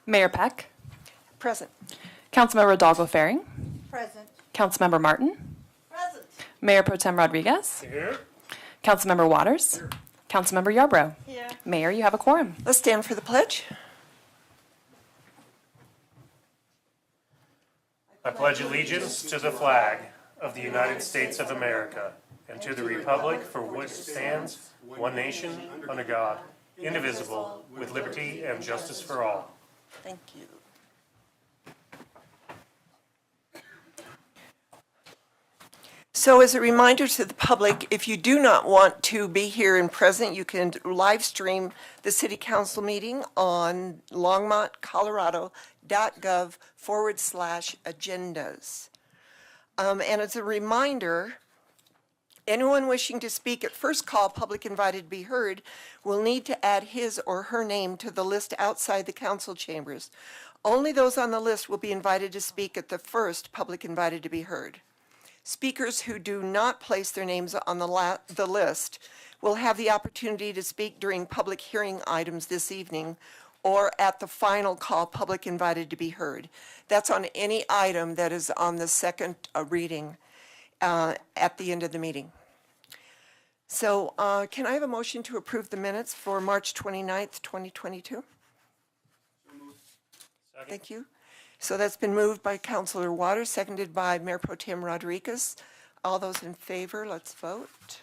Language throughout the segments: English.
Mayor Peck, Present. Councilmember Hidalgo-Ferring, Present. Councilmember Martin, Present. Mayor Pro Tem Rodriguez, Here. Councilmember Waters, Councilmember Yarbrough. Here. Mayor, you have a quorum. Let's stand for the pledge. I pledge allegiance to the flag of the United States of America and to the republic for which it stands, one nation, under God, indivisible, with liberty and justice for all. Thank you. So as a reminder to the public, if you do not want to be here in present, you can live stream the city council meeting on longmontcolorado.gov/agendas. And as a reminder, anyone wishing to speak at first call, public invited to be heard, will need to add his or her name to the list outside the council chambers. Only those on the list will be invited to speak at the first public invited to be heard. Speakers who do not place their names on the list will have the opportunity to speak during public hearing items this evening or at the final call, public invited to be heard. That's on any item that is on the second reading at the end of the meeting. So can I have a motion to approve the minutes for March 29th, 2022? Thank you. So that's been moved by Councilor Waters, seconded by Mayor Pro Tem Rodriguez. All those in favor, let's vote.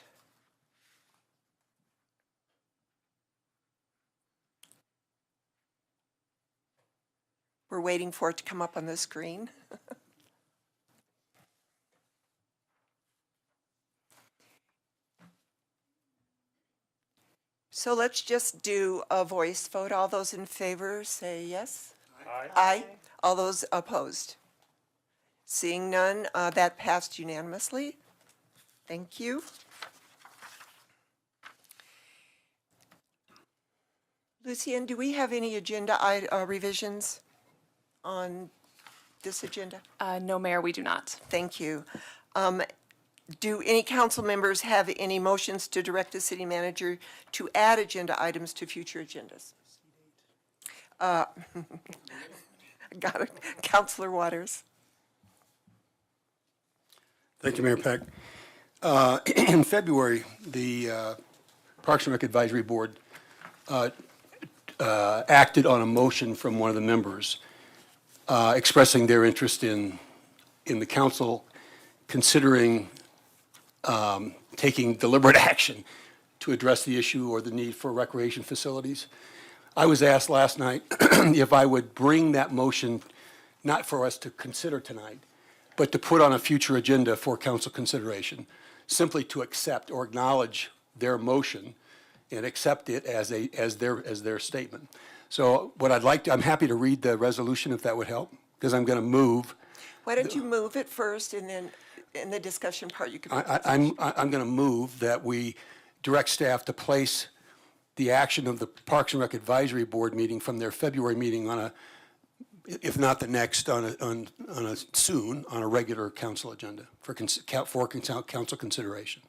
We're waiting for it to come up on the screen. So let's just do a voice vote. All those in favor say yes. Aye. Aye. All those opposed? Seeing none, that passed unanimously. Thank you. Lucian, do we have any agenda revisions on this agenda? No, Mayor, we do not. Thank you. Do any council members have any motions to direct the city manager to add agenda items to future agendas? Got it. Councilor Waters. Thank you, Mayor Peck. In February, the Parks and Rec Advisory Board acted on a motion from one of the members expressing their interest in the council considering taking deliberate action to address the issue or the need for recreation facilities. I was asked last night if I would bring that motion, not for us to consider tonight, but to put on a future agenda for council consideration, simply to accept or acknowledge their motion and accept it as their statement. So what I'd like to, I'm happy to read the resolution if that would help, because I'm going to move. Why don't you move it first, and then in the discussion part you can. I'm going to move that we direct staff to place the action of the Parks and Rec Advisory Board meeting from their February meeting on a, if not the next, on a regular council agenda for council consideration.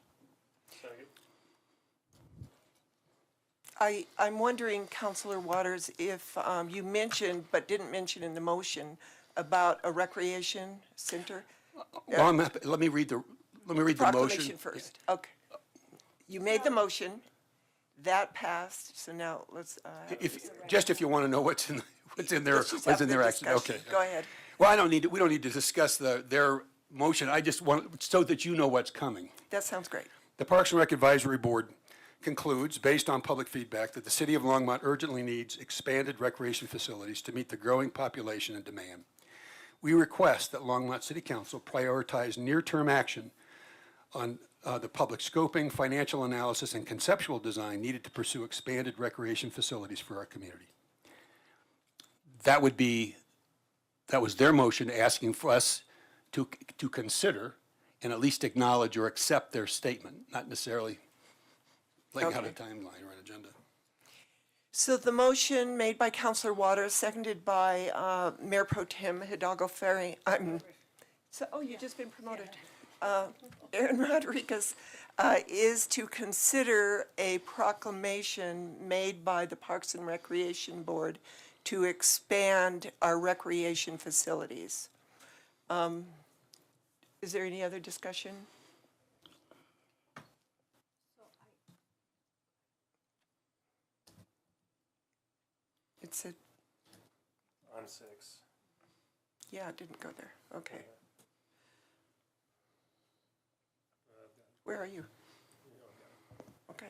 I'm wondering, Councilor Waters, if you mentioned but didn't mention in the motion about a recreation center. Well, let me read the Proclamation motion first. Okay. You made the motion. That passed. So now let's. If you want to know what's in their Let's just have the action. discussion. Okay. Go ahead. Well, we don't need to discuss their motion. I just want so that you know what's coming. That sounds great. The Parks and Rec Advisory Board concludes, based on public feedback, that the city of Longmont urgently needs expanded recreation facilities to meet the growing population and demand. We request that Longmont City Council prioritize near-term action on the public scoping, financial analysis, and conceptual design needed to pursue expanded recreation facilities for our community. That was their motion asking for us to consider and at least acknowledge or accept their statement, not necessarily laying out a timeline or an agenda. So the motion made by Councilor Waters, seconded by Mayor Pro Tem Hidalgo-Ferring. You've just been promoted. Aaron Rodriguez. is to consider a proclamation made by the Parks and Recreation Board to expand our recreation facilities. Is there any other discussion? It's a, On 6. yeah, it didn't go there. Okay. Where are you? Okay.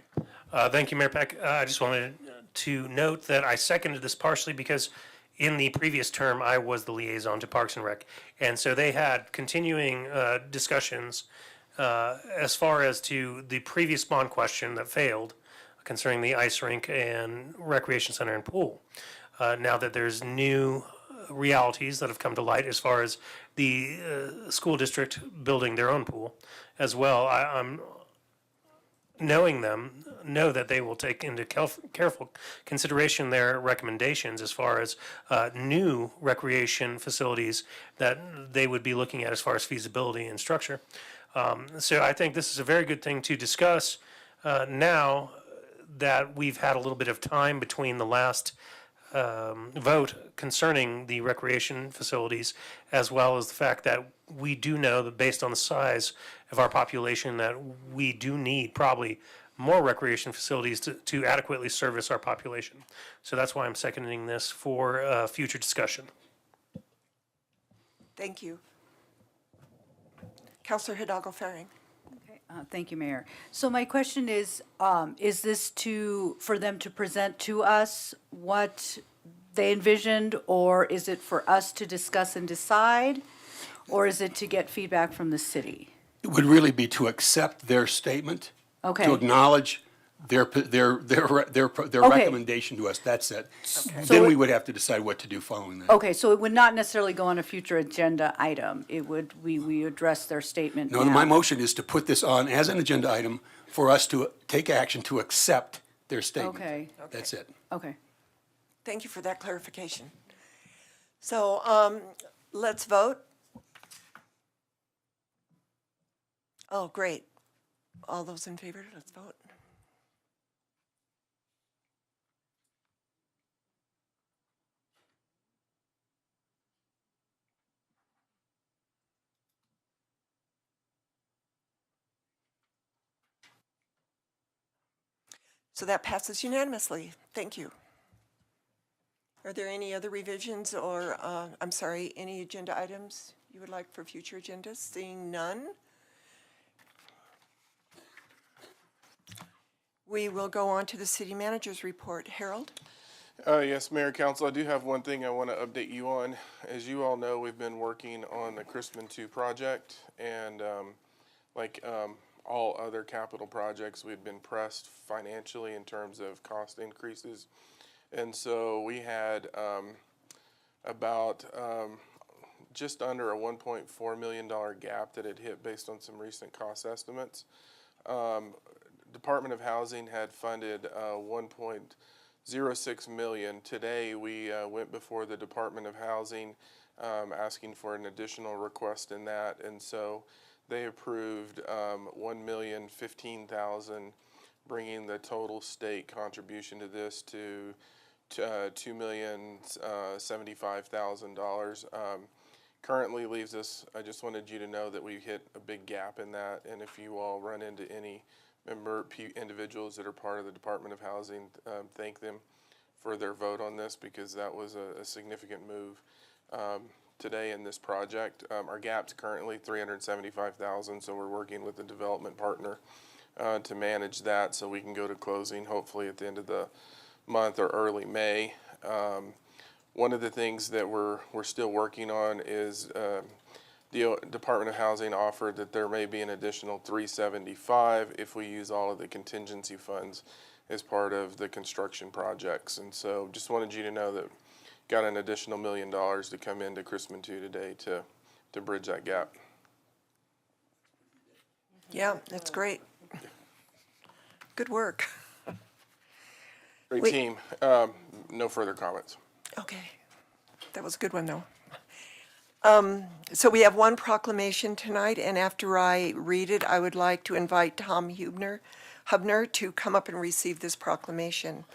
Thank you, Mayor Peck. I just wanted to note that I seconded this partially because in the previous term, I was the liaison to Parks and Rec. And so they had continuing discussions as far as to the previous bond question that failed concerning the ice rink and recreation center and pool. Now that there's new realities that have come to light as far as the school district building their own pool as well, I'm knowing them, know that they will take into careful consideration their recommendations as far as new recreation facilities that they would be looking at as far as feasibility and structure. So I think this is a very good thing to discuss now that we've had a little bit of time between the last vote concerning the recreation facilities, as well as the fact that we do know that based on the size of our population that we do need probably more recreation facilities to adequately service our population. So that's why I'm seconding this for future discussion. Thank you. Councilor Hidalgo-Farring. Thank you, Mayor. So my question is this for them to present to us what they envisioned, or is it for us to discuss and decide, or is it to get feedback from the city? It would really be to accept their statement, Okay. to acknowledge their recommendation to us, that's it. Then we would have to decide what to do following that. Okay, so it would not necessarily go on a future agenda item. It would, we address their statement No, now. my motion is to put this on as an agenda item for us to take action to accept their statement. Okay. That's it. Okay. Thank you for that clarification. So let's vote. Oh, great. All those in favor, let's vote. So that passes unanimously. Thank you. Are there any other revisions or, I'm sorry, any agenda items you would like for future agendas? Seeing none, we will go on to the city manager's report. Harold? Yes, Mayor, Council, I do have one thing I want to update you on. As you all know, we've been working on the Christman 2 project, and all other capital projects, we've been pressed financially in terms of cost increases. And so we had about just under a $1.4 million gap that had hit based on some recent cost estimates. Department of Housing had funded $1.06 million. Today we went before the Department of Housing asking for an additional request in that, and so they approved $1,015,000, bringing the total state contribution to this to $2,075,000. Currently leaves us, I just wanted you to know that we hit a big gap in that, and if you all run into any individuals that are part of the Department of Housing, thank them for their vote on this, because that was a significant move today in this project. Our gap's currently $375,000, so we're working with the development partner to manage that so we can go to closing hopefully at the end of the month or early May. One of the things that we're still working on is the Department of Housing offered that there may be an additional $375,000 if we use all of the contingency funds as part of the construction projects. And so just wanted you to know that got an additional $1 million to come into Christman 2 today to bridge that gap. Yeah, that's great. Good work. Great Wait. team. No further comments. Okay. That was a good one, though. So we have one proclamation tonight, and after I read it, I would like to invite Tom Hubner to come up and receive this proclamation.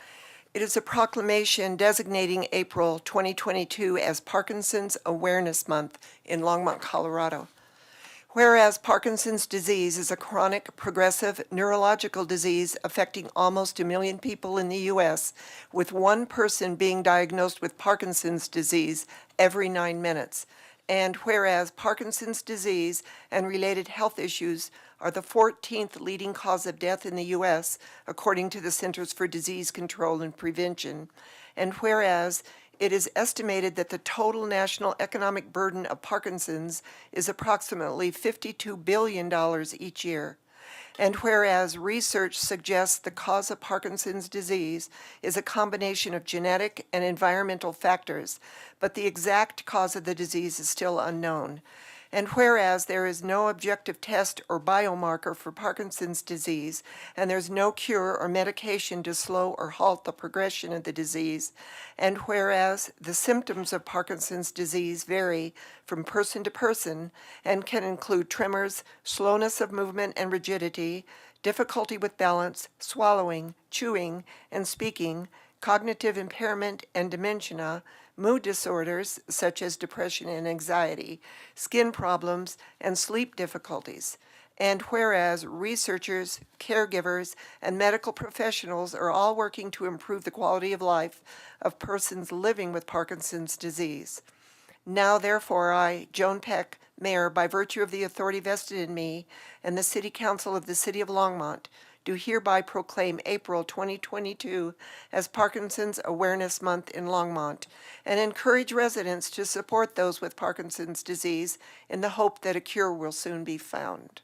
It is a proclamation designating April 2022 as Parkinson's Awareness Month in Longmont, Colorado. Whereas Parkinson's disease is a chronic, progressive neurological disease affecting almost 1 million people in the U.S., with one person being diagnosed with Parkinson's disease every 9 minutes. And whereas Parkinson's disease and related health issues are the 14th leading cause of death in the U.S., according to the Centers for Disease Control and Prevention. And whereas it is estimated that the total national economic burden of Parkinson's is approximately $52 billion each year. And whereas research suggests the cause of Parkinson's disease is a combination of genetic and environmental factors, but the exact cause of the disease is still unknown. And whereas there is no objective test or biomarker for Parkinson's disease, and there's no cure or medication to slow or halt the progression of the disease, and whereas the symptoms of Parkinson's disease vary from person to person and can include tremors, slowness of movement and rigidity, difficulty with balance, swallowing, chewing, and speaking, cognitive impairment and dementia, mood disorders such as depression and anxiety, skin problems, and sleep difficulties. And whereas researchers, caregivers, and medical professionals are all working to improve the quality of life of persons living with Parkinson's disease. Now, therefore, I, Joan Peck, Mayor, by virtue of the authority vested in me and the City Council of the City of Longmont, do hereby proclaim April 2022 as Parkinson's Awareness Month in Longmont and encourage residents to support those with Parkinson's disease in the hope that a cure will soon be found.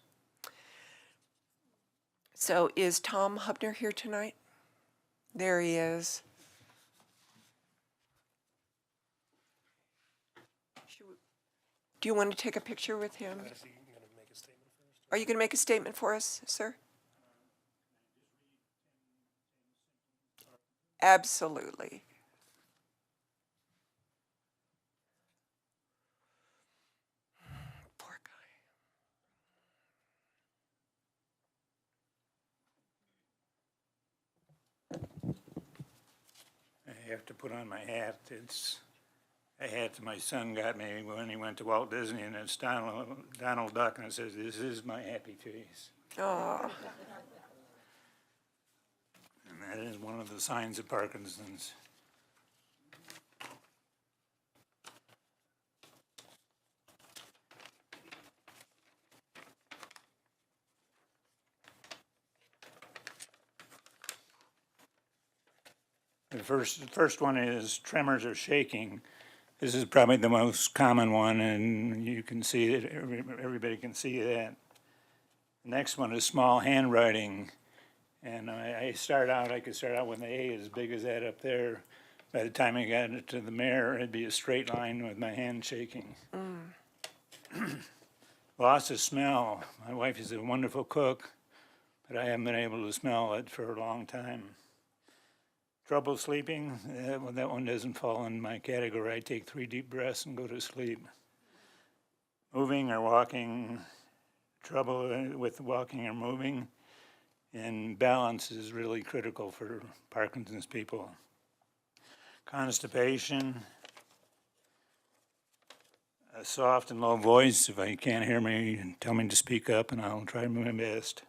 So is Tom Hubner here tonight? There he is. Do you want to take a picture with him? Are you going to make a statement for us, sir? Absolutely. Poor guy. I have to put on my hat. It's a hat that my son got me when he went to Walt Disney, and it's Donald Duck, and it says, "This is my happy face." Oh, And that is one of the signs of Parkinson's. The first one is tremors or shaking. This is probably the most common one, and you can see it, everybody can see that. The next one is small handwriting. And I could start out with an A as big as that up there. By the time I got it to the mayor, it'd be a straight line with my hand shaking. Loss of smell. My wife is a wonderful cook, but I haven't been able to smell it for a long time. Trouble sleeping, that one doesn't fall in my category. I take 3 deep breaths and go to sleep. Moving or walking, trouble with walking or moving, and balance is really critical for Parkinson's people. Constipation, a soft and low voice. If you can't hear me, tell me to speak up and I'll try my best.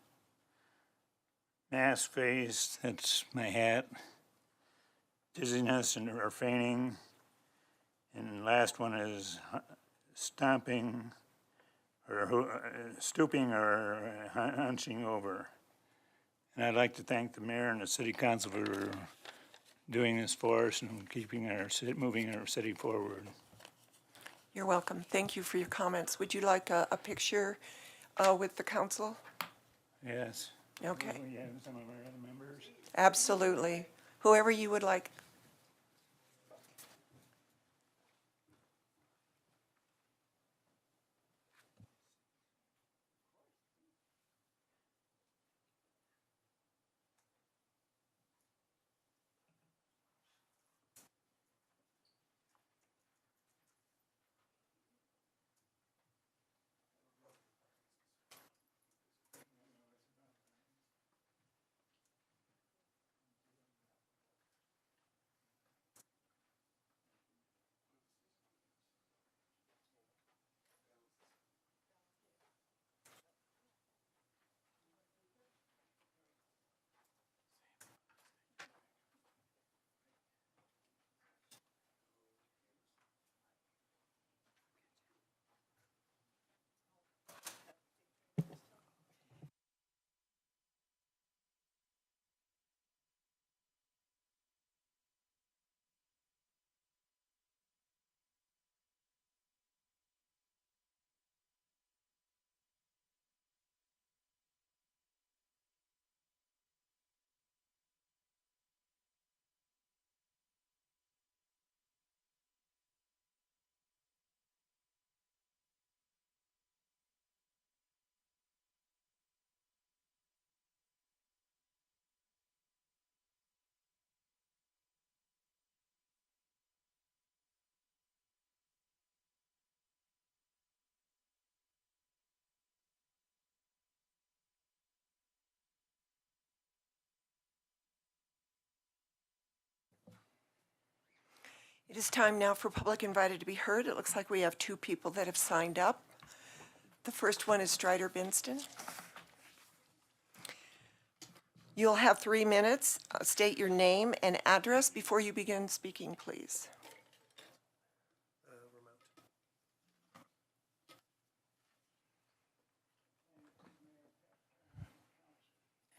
Mask face, that's my hat. Dizziness or fainting. And last one is stomping or stooping or hunching over. And I'd like to thank the mayor and the city council for doing this for us and keeping moving our city forward. you're welcome. Thank you for your comments. Would you like a picture with the council? Yes. Okay, We have some of our other members. absolutely. Whoever you would like. It is time now for public invited to be heard. It looks like we have 2 people that have signed up. The first one is Strider Benston. You'll have 3 minutes. State your name and address before you begin speaking, please.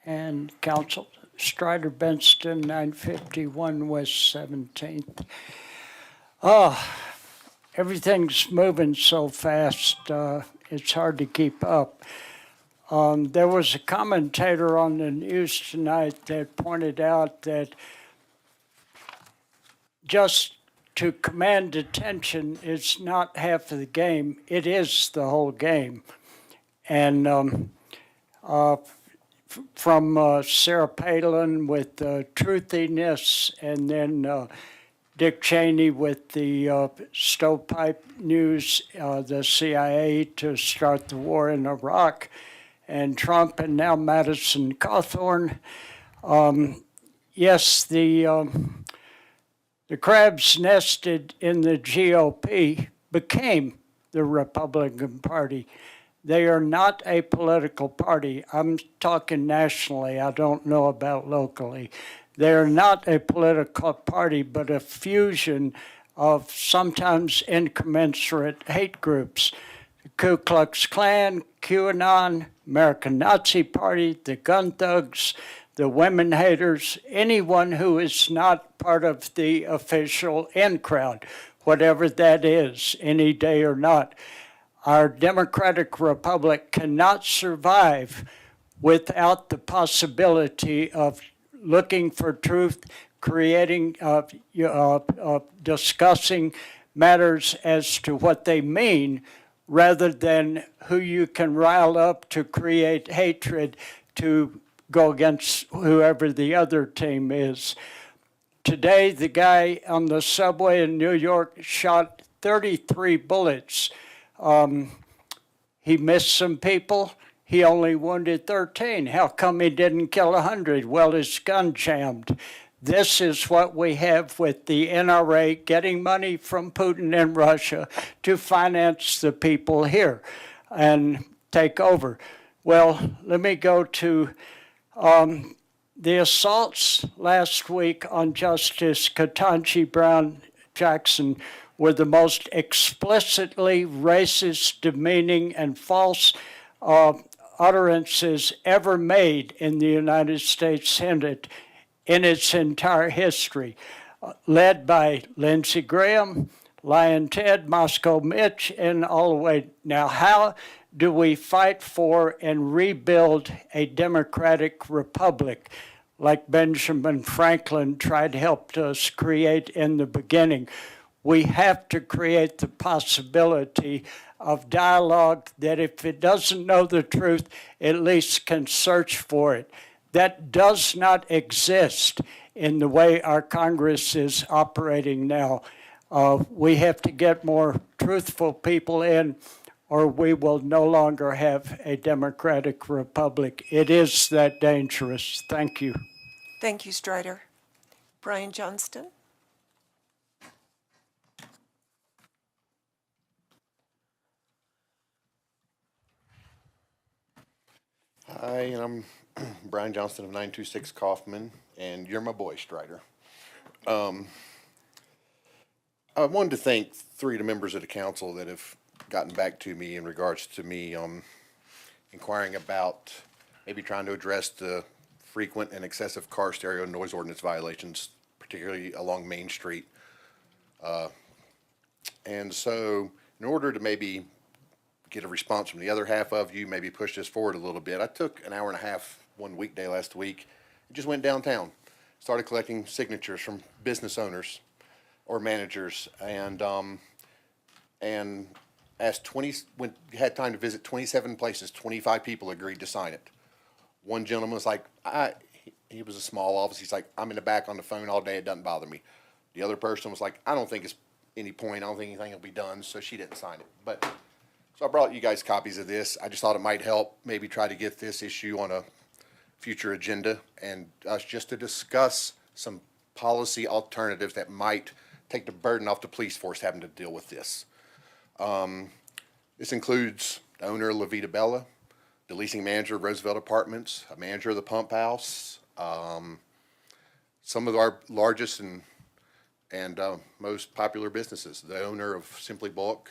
And Council, Strider Benston, 951 West 17th. Everything's moving so fast, it's hard to keep up. There was a commentator on the news tonight that pointed out that just to command attention is not half of the game, it is the whole game. And from Sarah Palin with truthiness, and then Dick Cheney with the stovepipe news, the CIA to start the war in Iraq, and Trump, and now Madison Cawthorn. Yes, the crabs nested in the GOP became the Republican Party. They are not a political party. I'm talking nationally. I don't know about locally. They are not a political party, but a fusion of sometimes incommensurate hate groups. The Ku Klux Klan, QAnon, American Nazi Party, the gun thugs, the women haters, anyone who is not part of the official in crowd, whatever that is, any day or not. Our democratic republic cannot survive without the possibility of looking for truth, creating, discussing matters as to what they mean, rather than who you can rile up to create hatred to go against whoever the other team is. Today, the guy on the subway in New York shot 33 bullets. He missed some people. He only wounded 13. How come he didn't kill 100? Well, his gun jammed. This is what we have with the NRA getting money from Putin and Russia to finance the people here and take over. Well, let me go to the assaults last week on Justice Ketanji Brown Jackson were the most explicitly racist, demeaning, and false utterances ever made in the United States Senate in its entire history, led by Lindsey Graham, Lyin' Ted, Moscow Mitch, and all the way. Now, how do we fight for and rebuild a democratic republic like Benjamin Franklin tried to help us create in the beginning? We have to create the possibility of dialogue that if it doesn't know the truth, at least can search for it. That does not exist in the way our Congress is operating now. We have to get more truthful people in, or we will no longer have a democratic republic. It is that dangerous. Thank you. Thank you, Strider. Brian Johnston. Hi, and I'm Brian Johnston of 926 Kaufman, and you're my boy, Strider. I wanted to thank 3 of the members of the council that have gotten back to me in regards to me inquiring about maybe trying to address the frequent and excessive car stereo noise ordinance violations, particularly along Main Street. And so in order to maybe get a response from the other half of you, maybe push this forward a little bit, I took an hour and a half one weekday last week and just went downtown, started collecting signatures from business owners or managers, and asked had time to visit 27 places. 25 people agreed to sign it. One gentleman was like, he was a small office, he's like, I'm in the back on the phone all day, it doesn't bother me. The other person was like, I don't think it's any point, I don't think anything will be done, so she didn't sign it. But so I brought you guys copies of this. I just thought it might help maybe try to get this issue on a future agenda and us just to discuss some policy alternatives that might take the burden off the police force having to deal with this. This includes the owner of La Vida Bella, the leasing manager of Roosevelt Apartments, a manager of the Pump House, some of our largest and most popular businesses, the owner of Simply Bulk,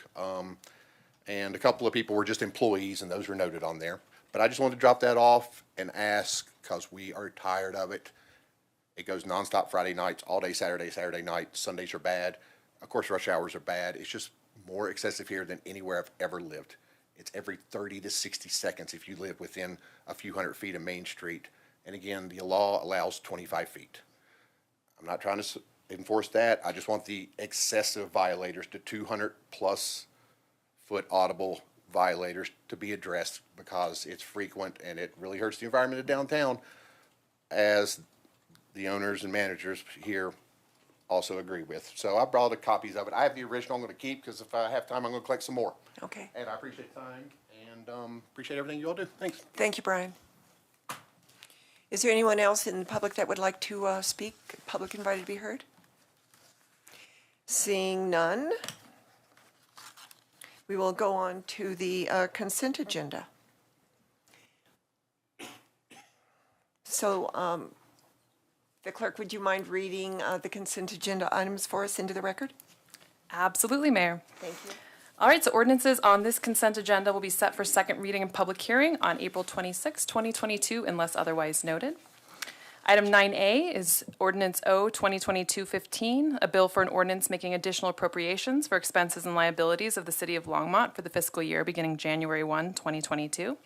and a couple of people were just employees, and those were noted on there. But I just wanted to drop that off and ask, because we are tired of it. It goes nonstop Friday nights, all day Saturday night. Sundays are bad. Of course, rush hours are bad. It's just more excessive here than anywhere I've ever lived. It's every 30 to 60 seconds if you live within a few hundred feet of Main Street. And again, the law allows 25 feet. I'm not trying to enforce that. I just want the excessive violators, the 200-plus foot audible violators, to be addressed, because it's frequent and it really hurts the environment of downtown, as the owners and managers here also agree with. So I brought copies of it. I have the original I'm going to keep, because if I have time, I'm going to collect some more. Okay. And I appreciate the time and appreciate everything you all do. Thanks. Thank you, Brian. Is there anyone else in the public that would like to speak? Public invited to be heard? Seeing none, we will go on to the consent agenda. So, the clerk, would you mind reading the consent agenda items for us into the record? Absolutely, Mayor. Thank you. All right, so ordinances on this consent agenda will be set for second reading and public hearing on April 26, 2022, unless otherwise noted. Item 9A is Ordinance O 2022-15, a bill for an ordinance making additional appropriations for expenses and liabilities of the City of Longmont for the fiscal year beginning January 1, 2022.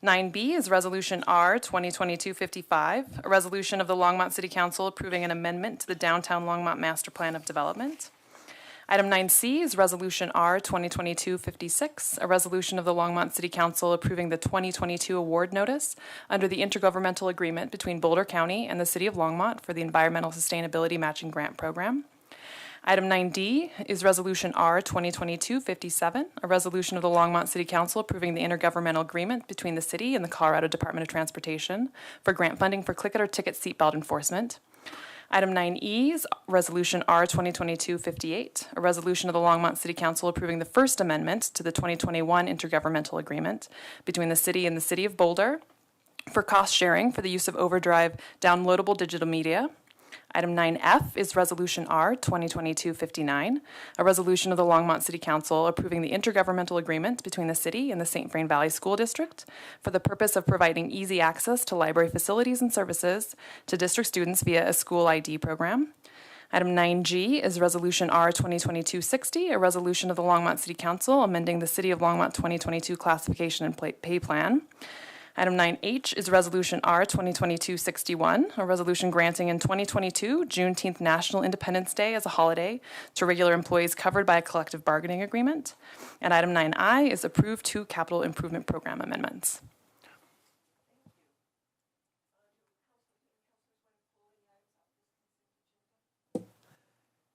9B is Resolution R 2022-55, a resolution of the Longmont City Council approving an amendment to the Downtown Longmont Master Plan of Development. Item 9C is Resolution R 2022-56, a resolution of the Longmont City Council approving the 2022 award notice under the intergovernmental agreement between Boulder County and the City of Longmont for the Environmental Sustainability Matching Grant Program. Item 9D is Resolution R 2022-57, a resolution of the Longmont City Council approving the intergovernmental agreement between the city and the Colorado Department of Transportation for grant funding for click it or ticket seatbelt enforcement. Item 9E is Resolution R 2022-58, a resolution of the Longmont City Council approving the First Amendment to the 2021 Intergovernmental Agreement between the city and the City of Boulder for cost sharing for the use of Overdrive downloadable digital media. Item 9F is Resolution R 2022-59, a resolution of the Longmont City Council approving the intergovernmental agreement between the city and the St. Vrain Valley School District for the purpose of providing easy access to library facilities and services to district students via a school ID program. Item 9G is Resolution R 2022-60, a resolution of the Longmont City Council amending the City of Longmont 2022 classification and pay plan. Item 9H is Resolution R 2022-61, a resolution granting in 2022 Juneteenth National Independence Day as a holiday to regular employees covered by a collective bargaining agreement. And item 9I is approved two capital improvement program amendments.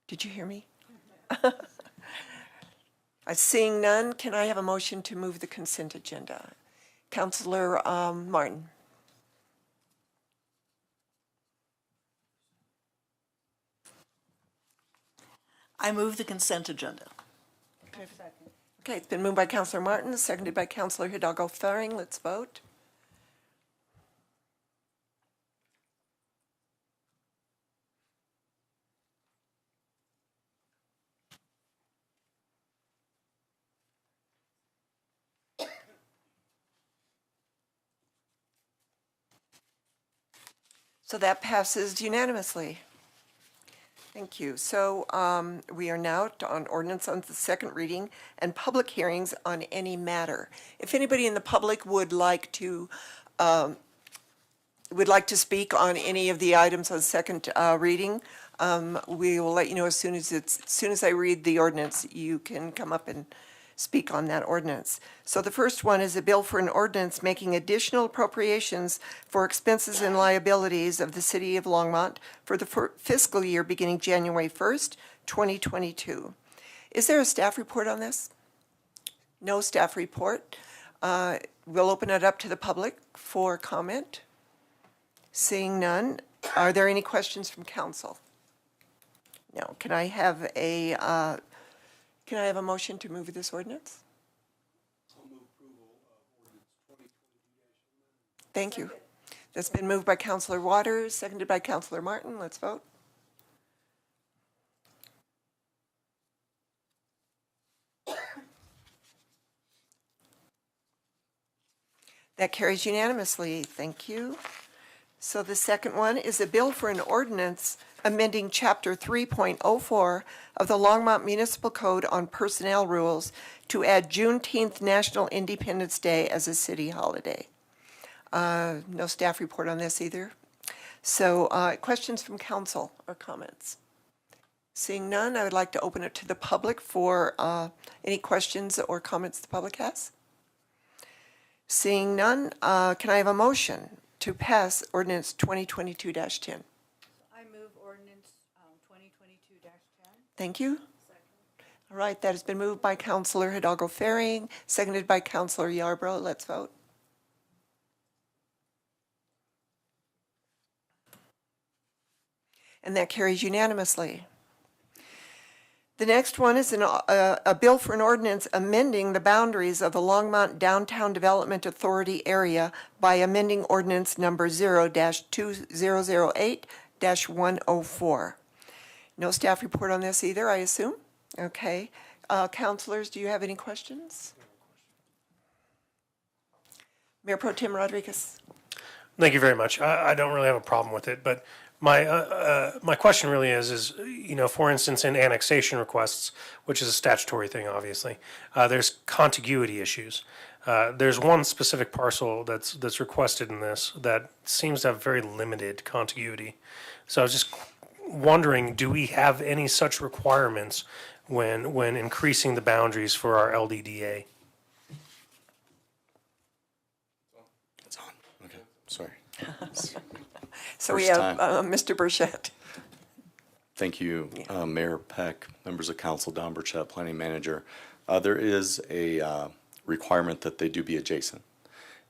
Did you hear me? Seeing none, can I have a motion to move the consent agenda? Councilor Martin. I move the consent agenda. Okay, it's been moved by Councilor Martin, seconded by Councilor Hidalgo Faring. Let's vote. So that passes unanimously. Thank you. So we are now on ordinance on the second reading and public hearings on any matter. If anybody in the public would like to speak on any of the items on second reading, we will let you know as soon as I read the ordinance, you can come up and speak on that ordinance. So the first one is a bill for an ordinance making additional appropriations for expenses and liabilities of the City of Longmont for the fiscal year beginning January 1st, 2022. Is there a staff report on this? No staff report. We'll open it up to the public for comment. Seeing none, are there any questions from council? No. Can I have a motion to move this ordinance? Thank you. That's been moved by Councilor Waters, seconded by Councilor Martin. Let's vote. That carries unanimously. Thank you. So the second one is a bill for an ordinance amending Chapter 3.04 of the Longmont Municipal Code on Personnel Rules to add Juneteenth National Independence Day as a city holiday. No staff report on this either. So questions from council or comments? Seeing none, I would like to open it to the public for any questions or comments the public has. Seeing none, can I have a motion to pass ordinance 2022-10? I move ordinance 2022-10. Thank you. All right, that has been moved by Councilor Hidalgo-Faring, seconded by Councilor Yarbrough. Let's vote. And that carries unanimously. The next one is a bill for an ordinance amending the boundaries of the Longmont Downtown Development Authority area by amending ordinance number 0-2008-104. No staff report on this either, I assume? Okay. Councilors, do you have any questions? Mayor Pro Tem Rodriguez. Thank you very much. I don't really have a problem with it, but my question really is, you know, for instance, in annexation requests, which is a statutory thing, obviously, there's contiguity issues. There's one specific parcel that's requested in this that seems to have very limited contiguity. So I was just wondering, do we have any such requirements when increasing the boundaries for our LDDA? It's on. Okay, sorry. So we First have Mr. Burchett. Thank you, Mayor Peck, members of council, Don Burchett, Planning Manager. There is a requirement that they do be adjacent.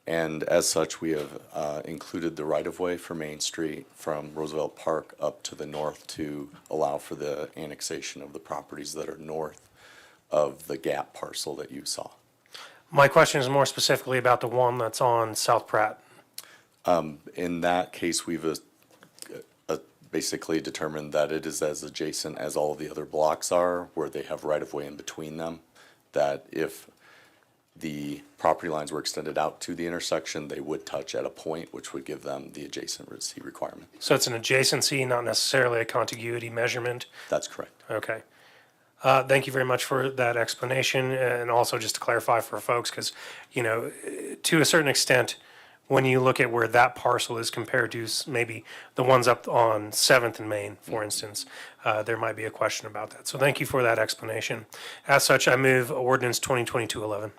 And as such, we have included the right-of-way for Main Street from Roosevelt Park up to the north to allow for the annexation of the properties that are north of the gap parcel that you saw. My question is more specifically about the one that's on South Pratt. In that case, we've basically determined that it is as adjacent as all of the other blocks are, where they have right-of-way in between them, that if the property lines were extended out to the intersection, they would touch at a point, which would give them the adjacency requirement. So it's an adjacency, not necessarily a contiguity measurement? That's correct. Okay. Thank you very much for that explanation, and also just to clarify for folks, because, you know, to a certain extent, when you look at where that parcel is compared to maybe the ones up on 7th and Main, for instance, there might be a question about that. So thank you for that explanation. As such, I move ordinance 2022-11.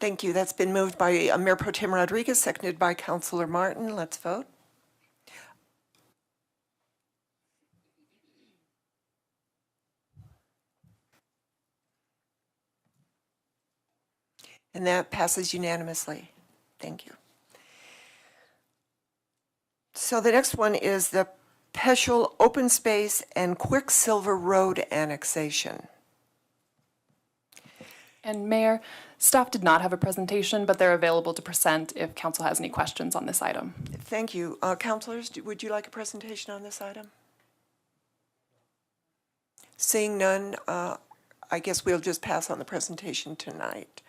Thank you. That's been moved by Mayor Pro Tem Rodriguez, seconded by Councilor Martin. Let's vote. And that passes unanimously. Thank you. So the next one is the Peschel Open Space and Quicksilver Road annexation. And Mayor, staff did not have a presentation, but they're available to present if council has any questions on this item. Thank you. Councilors, would you like a presentation on this item? Seeing none, I guess we'll just pass on the presentation tonight.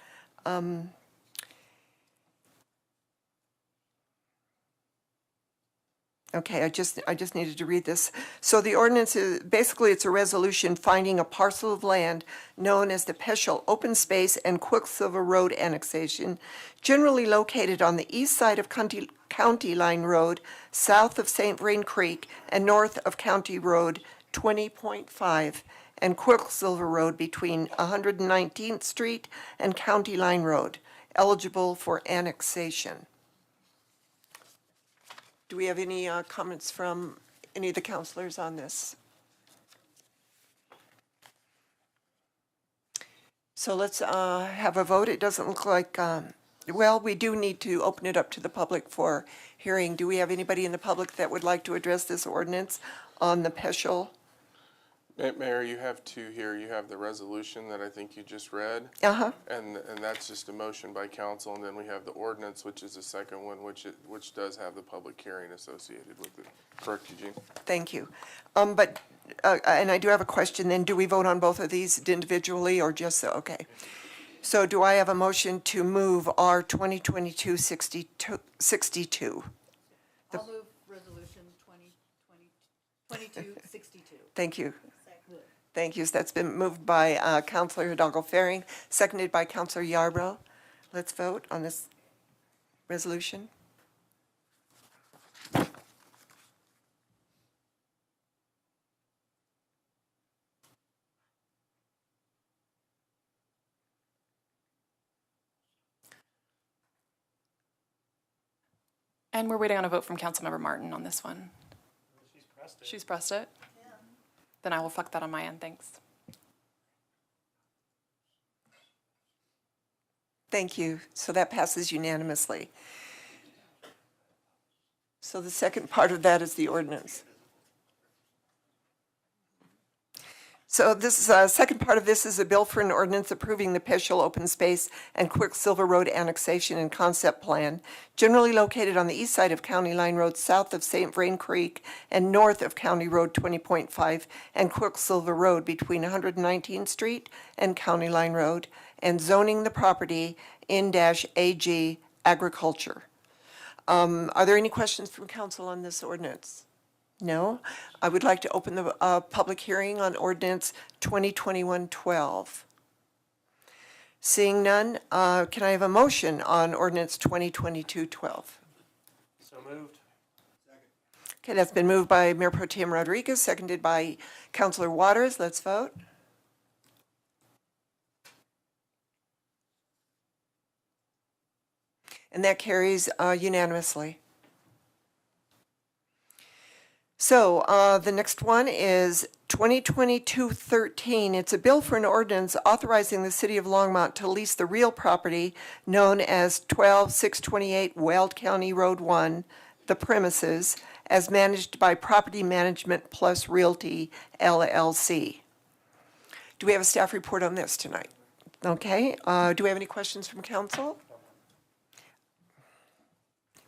Okay, I just needed to read this. So the ordinance is, basically it's a resolution finding a parcel of land known as the Peschel Open Space and Quicksilver Road annexation, generally located on the east side of County Line Road, south of St. Vrain Creek, and north of County Road 20.5, and Quicksilver Road between 119th Street and County Line Road, eligible for annexation. Do we have any comments from any of the councilors on this? So let's have a vote. It doesn't look like Well, we do need to open it up to the public for hearing. Do we have anybody in the public that would like to address this ordinance on the Peschel? Mayor, you have two here. You have the resolution that I think you just read. Uh-huh. And that's just a motion by council, and then we have the ordinance, which is the second one, which does have the public hearing associated with it. Correct, Eugene? Thank you. And I do have a question then. Do we vote on both of these individually or just so? Okay. So do I have a motion to move R 2022-62? I'll move resolution 2262. Thank you. Thank you. So that's been moved by Counselor Hidalgo-Faring, seconded by Counselor Yarbrough. Let's vote on this resolution. And we're waiting on a vote from Councilmember Martin on this one. She's pressed it? Then I will reflect that on my end, thanks. Thank you. So that passes unanimously. So the second part of that is the ordinance. So this second part of this is a bill for an ordinance approving the Peschel Open Space and Quicksilver Road annexation and concept plan, generally located on the east side of County Line Road, south of St. Vrain Creek, and north of County Road 20.5 and Quicksilver Road between 119th Street and County Line Road, and zoning the property in-AG agriculture. Are there any questions from council on this ordinance? No? I would like to open the public hearing on ordinance 2021-12. Seeing none, can I have a motion on ordinance 2022-12? So moved. Okay, that's been moved by Mayor Pro Tem Rodriguez, seconded by Councilor Waters. Let's vote. And that carries unanimously. So the next one is 2022-13. It's a bill for an ordinance authorizing the city of Longmont to lease the real property known as 12628 Weld County Road 1, the premises, as managed by Property Management Plus Realty, LLC. Do we have a staff report on this tonight? Okay. Do we have any questions from council?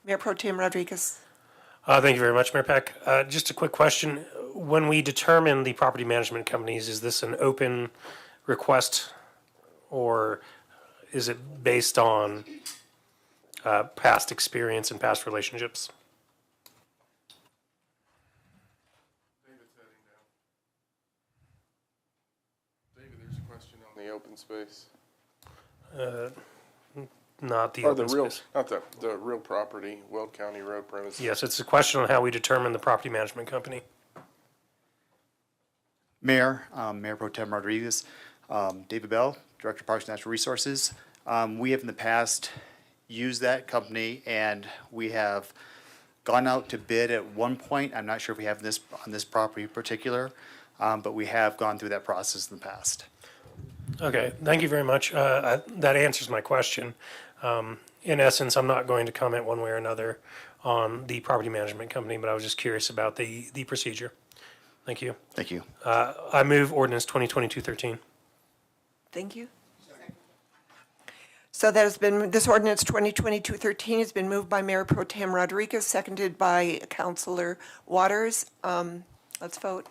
Mayor Pro Tem Rodriguez. Thank you very much, Mayor Peck. Just a quick question. When we determine the property management companies, is this an open request or is it based on past experience and past relationships? David's heading down. David, there's a question on the open space. Not the Or open the real, space. not the real property, Weld County Road premises. Yes, it's a question on how we determine the property management company. Mayor, Mayor Pro Tem Rodriguez, David Bell, Director of Parks and Natural Resources. We have in the past used that company and we have gone out to bid at one point. I'm not sure if we have this on this property in particular, but we have gone through that process in the past. Okay, thank you very much. That answers my question. In essence, I'm not going to comment one way or another on the property management company, but I was just curious about the procedure. Thank you. Thank you. I move ordinance 2022-13. Thank you. So that has been, this ordinance 2022-13 has been moved by Mayor Pro Tem Rodriguez, seconded by Councilor Waters. Let's vote.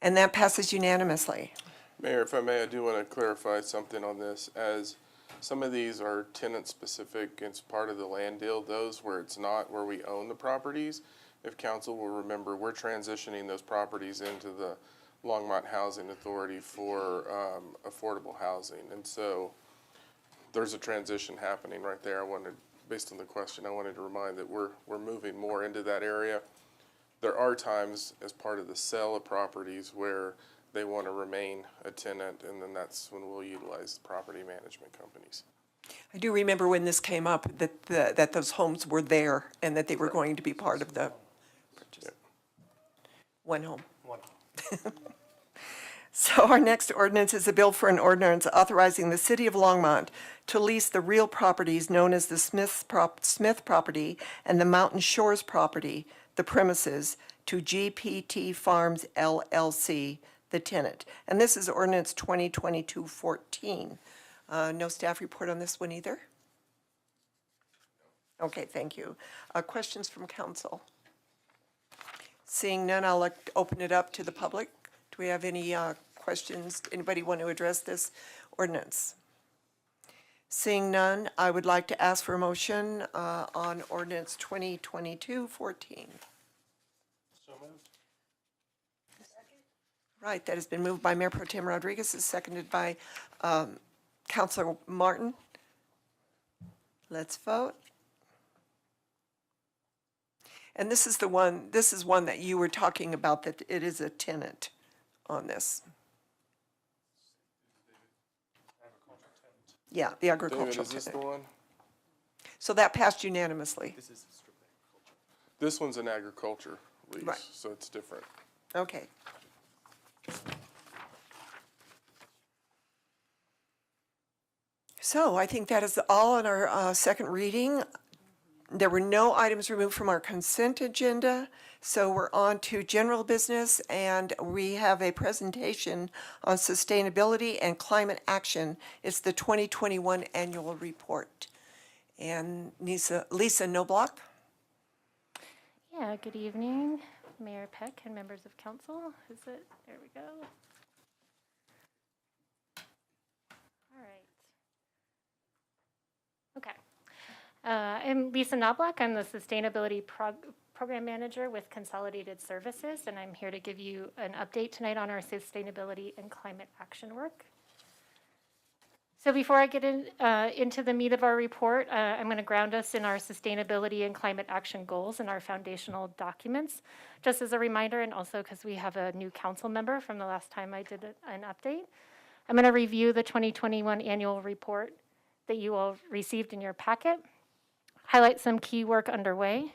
And that passes unanimously. Mayor, if I may, I do want to clarify something on this. As some of these are tenant-specific, it's part of the land deal. Those where it's not, where we own the properties, if council will remember, we're transitioning those properties into the Longmont Housing Authority for affordable housing. And so there's a transition happening right there. Based on the question, I wanted to remind that we're moving more into that area. There are times as part of the sale of properties where they want to remain a tenant, and then that's when we'll utilize property management companies. I do remember when this came up, that those homes were there and that they were going to be part of the purchase. Yep. One home. So our next ordinance is a bill for an ordinance authorizing the city of Longmont to lease the real properties known as the Smith property and the Mountain Shores property, the premises, to GPT Farms LLC, the tenant. And this is ordinance 2022-14. No staff report on this one either? Okay, thank you. Questions from council? Seeing none, I'll open it up to the public. Do we have any questions? Anybody want to address this ordinance? Seeing none, I would like to ask for a motion on ordinance 2022-14. So moved. Right, that has been moved by Mayor Pro Tem Rodriguez, is seconded by Councilor Martin. Let's vote. And this is one that you were talking about, that it is a tenant on this. Yeah, the David, agricultural is this the tenant. one? So that passed unanimously. This one's an agriculture lease, Right. so it's different. Okay. So I think that is all on our second reading. There were no items removed from our consent agenda, so we're on to general business, and we have a presentation on sustainability and climate action. It's the 2021 annual report. And Lisa Noblock? Yeah, good evening, Mayor Peck and members of council. Is it? There we go. All right. Okay. I'm Lisa Knobloch. I'm the Sustainability Program Manager with Consolidated Services, and I'm here to give you an update tonight on our sustainability and climate action work. So before I get into the meat of our report, I'm going to ground us in our sustainability and climate action goals and our foundational documents, just as a reminder, and also because we have a new council member from the last time I did an update. I'm going to review the 2021 annual report that you all received in your packet, highlight some key work underway,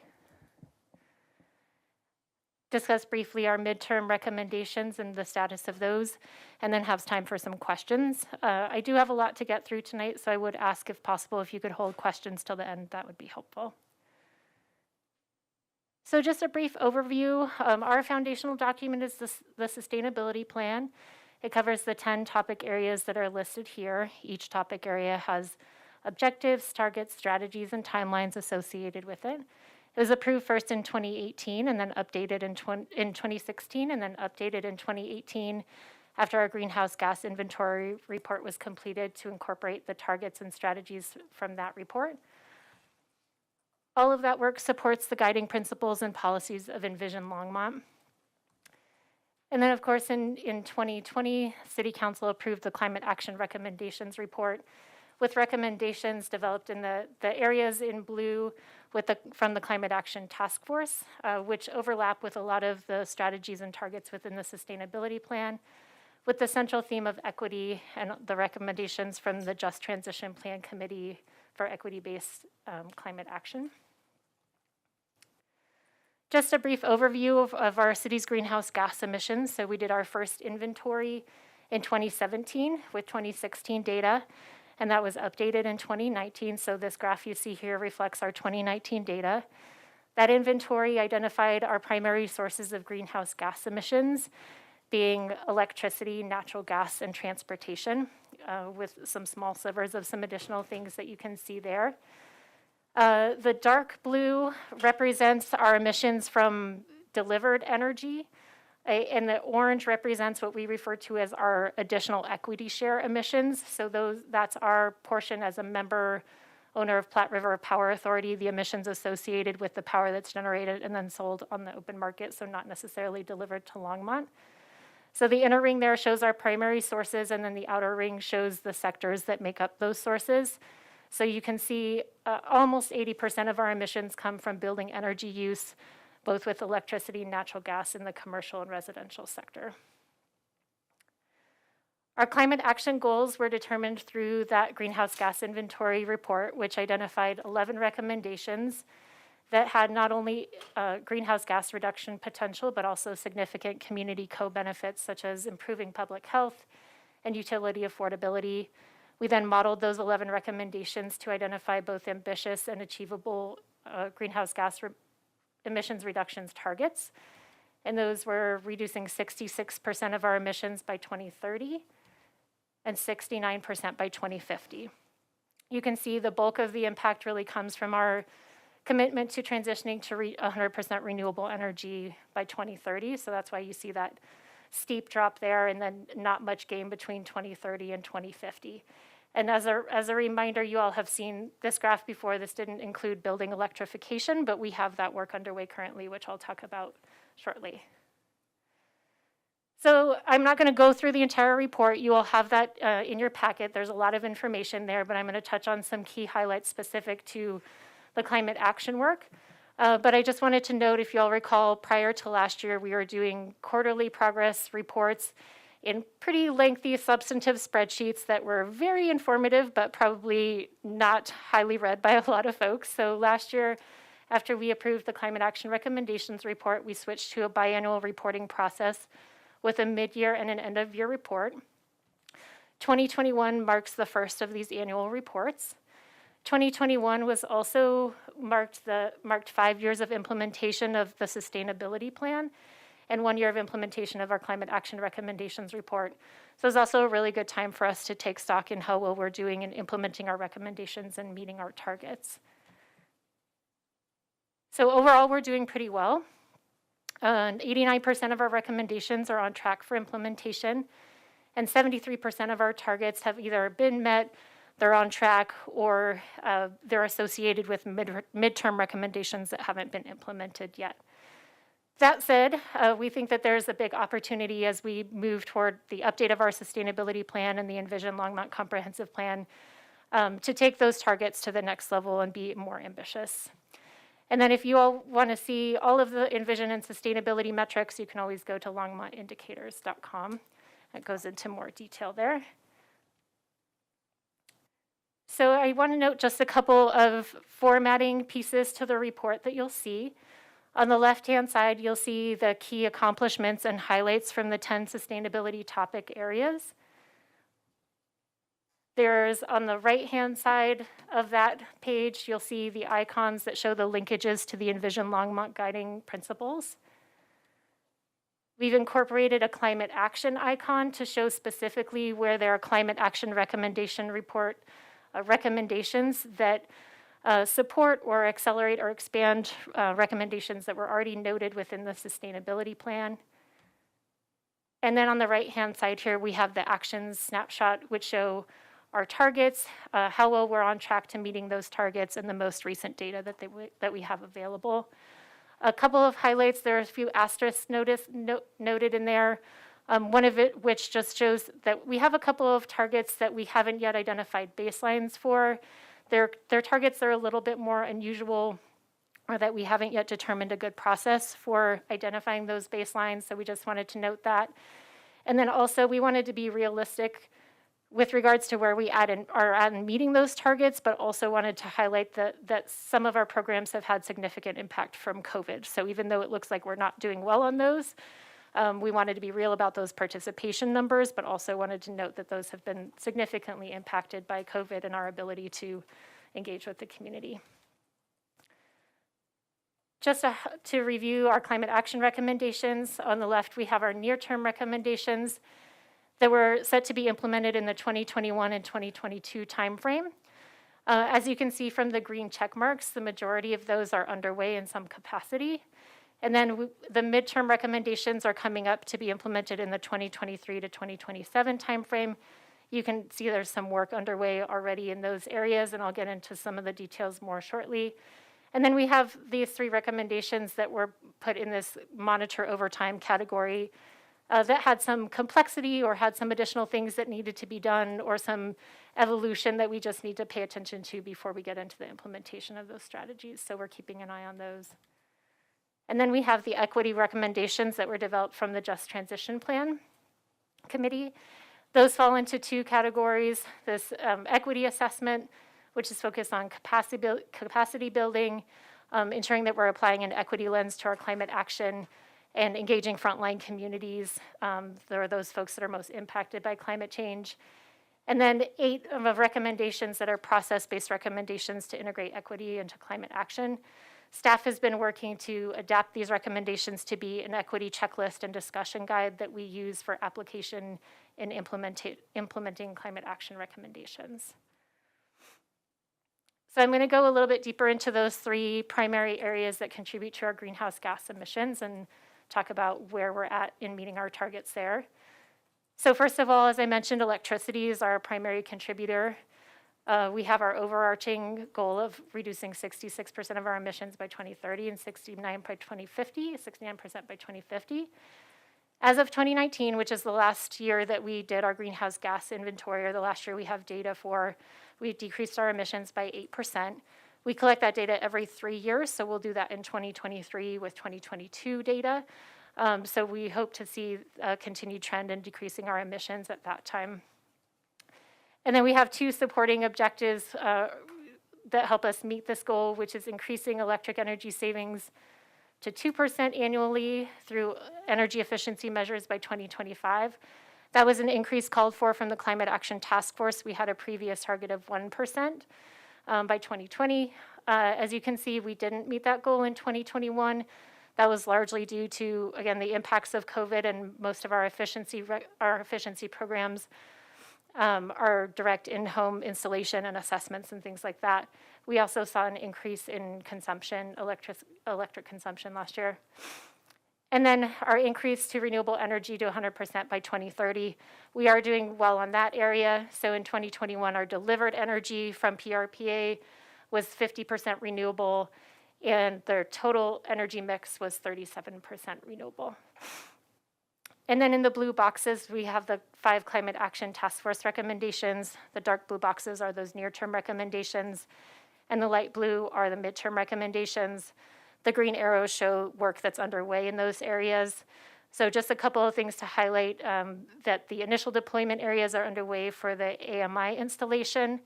discuss briefly our midterm recommendations and the status of those, and then have time for some questions. I do have a lot to get through tonight, so I would ask, if possible, if you could hold questions till the end, that would be helpful. So just a brief overview. Our foundational document is the sustainability plan. It covers the 10 topic areas that are listed here. Each topic area has objectives, targets, strategies, and timelines associated with it. It was approved first in 2018 and then updated in 2016 and then updated in 2018 after our greenhouse gas inventory report was completed to incorporate the targets and strategies from that report. All of that work supports the guiding principles and policies of Envision Longmont. And then, of course, in 2020, City Council approved the Climate Action Recommendations report with recommendations developed in the areas in blue from the Climate Action Task Force, which overlap with a lot of the strategies and targets within the sustainability plan, with the central theme of equity and the recommendations from the Just Transition Plan Committee for Equity-Based Climate Action. Just a brief overview of our city's greenhouse gas emissions. So we did our first inventory in 2017 with 2016 data, and that was updated in 2019. So this graph you see here reflects our 2019 data. That inventory identified our primary sources of greenhouse gas emissions, being electricity, natural gas, and transportation, with some small slivers of some additional things that you can see there. The dark blue represents our emissions from delivered energy, and the orange represents what we refer to as our additional equity share emissions. So that's our portion as a member owner of Platte River Power Authority, the emissions associated with the power that's generated and then sold on the open market, so not necessarily delivered to Longmont. So the inner ring there shows our primary sources, and then the outer ring shows the sectors that make up those sources. So you can see almost 80% of our emissions come from building energy use, both with electricity and natural gas in the commercial and residential sector. Our climate action goals were determined through that greenhouse gas inventory report, which identified 11 recommendations that had not only greenhouse gas reduction potential, but also significant community co-benefits such as improving public health and utility affordability. We then modeled those 11 recommendations to identify both ambitious and achievable greenhouse gas emissions reductions targets. And those were reducing 66% of our emissions by 2030 and 69% by 2050. You can see the bulk of the impact really comes from our commitment to transitioning to 100% renewable energy by 2030. So that's why you see that steep drop there and then not much gain between 2030 and 2050. And as a reminder, you all have seen this graph before. This didn't include building electrification, but we have that work underway currently, which I'll talk about shortly. So I'm not going to go through the entire report. You all have that in your packet. There's a lot of information there, but I'm going to touch on some key highlights specific to the climate action work. But I just wanted to note, if you all recall, prior to last year, we were doing quarterly progress reports in pretty lengthy substantive spreadsheets that were very informative, but probably not highly read by a lot of folks. So last year, after we approved the Climate Action Recommendations report, we switched to a biannual reporting process with a mid-year and an end-of-year report. 2021 marks the first of these annual reports. 2021 was also marked 5 years of implementation of the sustainability plan and 1 year of implementation of our Climate Action Recommendations report. So it's also a really good time for us to take stock in how well we're doing in implementing our recommendations and meeting our targets. So overall, we're doing pretty well. 89% of our recommendations are on track for implementation, and 73% of our targets have either been met, they're on track, or they're associated with midterm recommendations that haven't been implemented yet. That said, we think that there's a big opportunity as we move toward the update of our sustainability plan and the Envision Longmont Comprehensive Plan to take those targets to the next level and be more ambitious. And then if you all want to see all of the Envision and sustainability metrics, you can always go to longmontindicators.com. That goes into more detail there. So I want to note just a couple of formatting pieces to the report that you'll see. On the left-hand side, you'll see the key accomplishments and highlights from the 10 sustainability topic areas. There's, on the right-hand side of that page, you'll see the icons that show the linkages to the Envision Longmont guiding principles. We've incorporated a climate action icon to show specifically where there are climate action recommendation report recommendations that support or accelerate or expand recommendations that were already noted within the sustainability plan. And then on the right-hand side here, we have the actions snapshot, which show our targets, how well we're on track to meeting those targets, and the most recent data that we have available. A couple of highlights, there are a few asterisks noted in there. One of it which just shows that we have a couple of targets that we haven't yet identified baselines for. They're targets that are a little bit more unusual, or that we haven't yet determined a good process for identifying those baselines, so we just wanted to note that. And then also we wanted to be realistic with regards to where we are at in meeting those targets, but also wanted to highlight that some of our programs have had significant impact from COVID. So even though it looks like we're not doing well on those, we wanted to be real about those participation numbers, but also wanted to note that those have been significantly impacted by COVID and our ability to engage with the community. Just to review our climate action recommendations, on the left we have our near-term recommendations that were set to be implemented in the 2021 and 2022 timeframe. As you can see from the green check marks, the majority of those are underway in some capacity. And then the midterm recommendations are coming up to be implemented in the 2023 to 2027 timeframe. You can see there's some work underway already in those areas, and I'll get into some of the details more shortly. And then we have these 3 recommendations that were put in this monitor over time category that had some complexity or had some additional things that needed to be done or some evolution that we just need to pay attention to before we get into the implementation of those strategies. So we're keeping an eye on those. And then we have the equity recommendations that were developed from the Just Transition Plan Committee. Those fall into 2 categories. This equity assessment, which is focused on capacity building, ensuring that we're applying an equity lens to our climate action and engaging frontline communities. There are those folks that are most impacted by climate change. And then 8 of recommendations that are process-based recommendations to integrate equity into climate action. Staff has been working to adapt these recommendations to be an equity checklist and discussion guide that we use for application and implementing climate action recommendations. So I'm going to go a little bit deeper into those 3 primary areas that contribute to our greenhouse gas emissions and talk about where we're at in meeting our targets there. So first of all, as I mentioned, electricity is our primary contributor. We have our overarching goal of reducing 66% of our emissions by 2030 and 69% by 2050. As of 2019, which is the last year that we did our greenhouse gas inventory, or the last year we have data for, we decreased our emissions by 8%. We collect that data every 3 years, so we'll do that in 2023 with 2022 data. So we hope to see a continued trend in decreasing our emissions at that time. And then we have 2 supporting objectives that help us meet this goal, which is increasing electric energy savings to 2% annually through energy efficiency measures by 2025. That was an increase called for from the Climate Action Task Force. We had a previous target of 1% by 2020. As you can see, we didn't meet that goal in 2021. That was largely due to, again, the impacts of COVID, and most of our efficiency programs are direct in-home installation and assessments and things like that. We also saw an increase in consumption, electric consumption last year. And then our increase to renewable energy to 100% by 2030. We are doing well on that area. So in 2021, our delivered energy from PRPA was 50% renewable, and their total energy mix was 37% renewable. And then in the blue boxes, we have the 5 Climate Action Task Force recommendations. The dark blue boxes are those near-term recommendations, and the light blue are the midterm recommendations. The green arrows show work that's underway in those areas. So just a couple of things to highlight, that the initial deployment areas are underway for the AMI installation.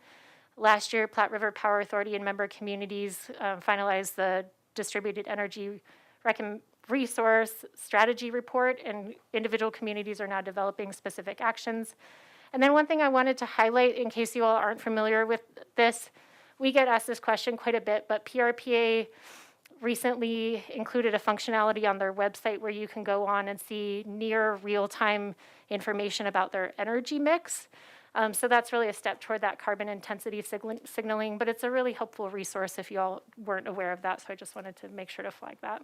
Last year, Platte River Power Authority and member communities finalized the Distributed Energy Resource Strategy Report, and individual communities are now developing specific actions. And then one thing I wanted to highlight, in case you all aren't familiar with this, we get asked this question quite a bit, but PRPA recently included a functionality on their website where you can go on and see near real-time information about their energy mix. So that's really a step toward that carbon intensity signaling, but it's a really helpful resource if you all weren't aware of that, so I just wanted to make sure to flag that.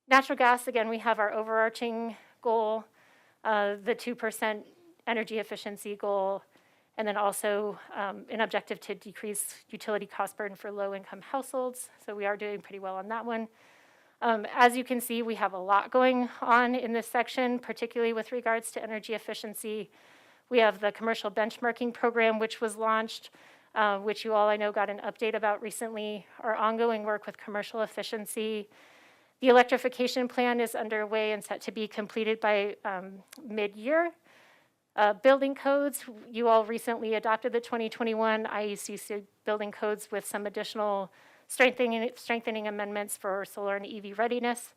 Natural gas, again, we have our overarching goal, the 2% energy efficiency goal, and then also an objective to decrease utility cost burden for low-income households. So we are doing pretty well on that one. As you can see, we have a lot going on in this section, particularly with regards to energy efficiency. We have the commercial benchmarking program, which was launched, which you all, I know, got an update about recently. Our ongoing work with commercial efficiency. The electrification plan is underway and set to be completed by mid-year. Building codes, you all recently adopted the 2021 IECC building codes with some additional strengthening amendments for solar and EV readiness.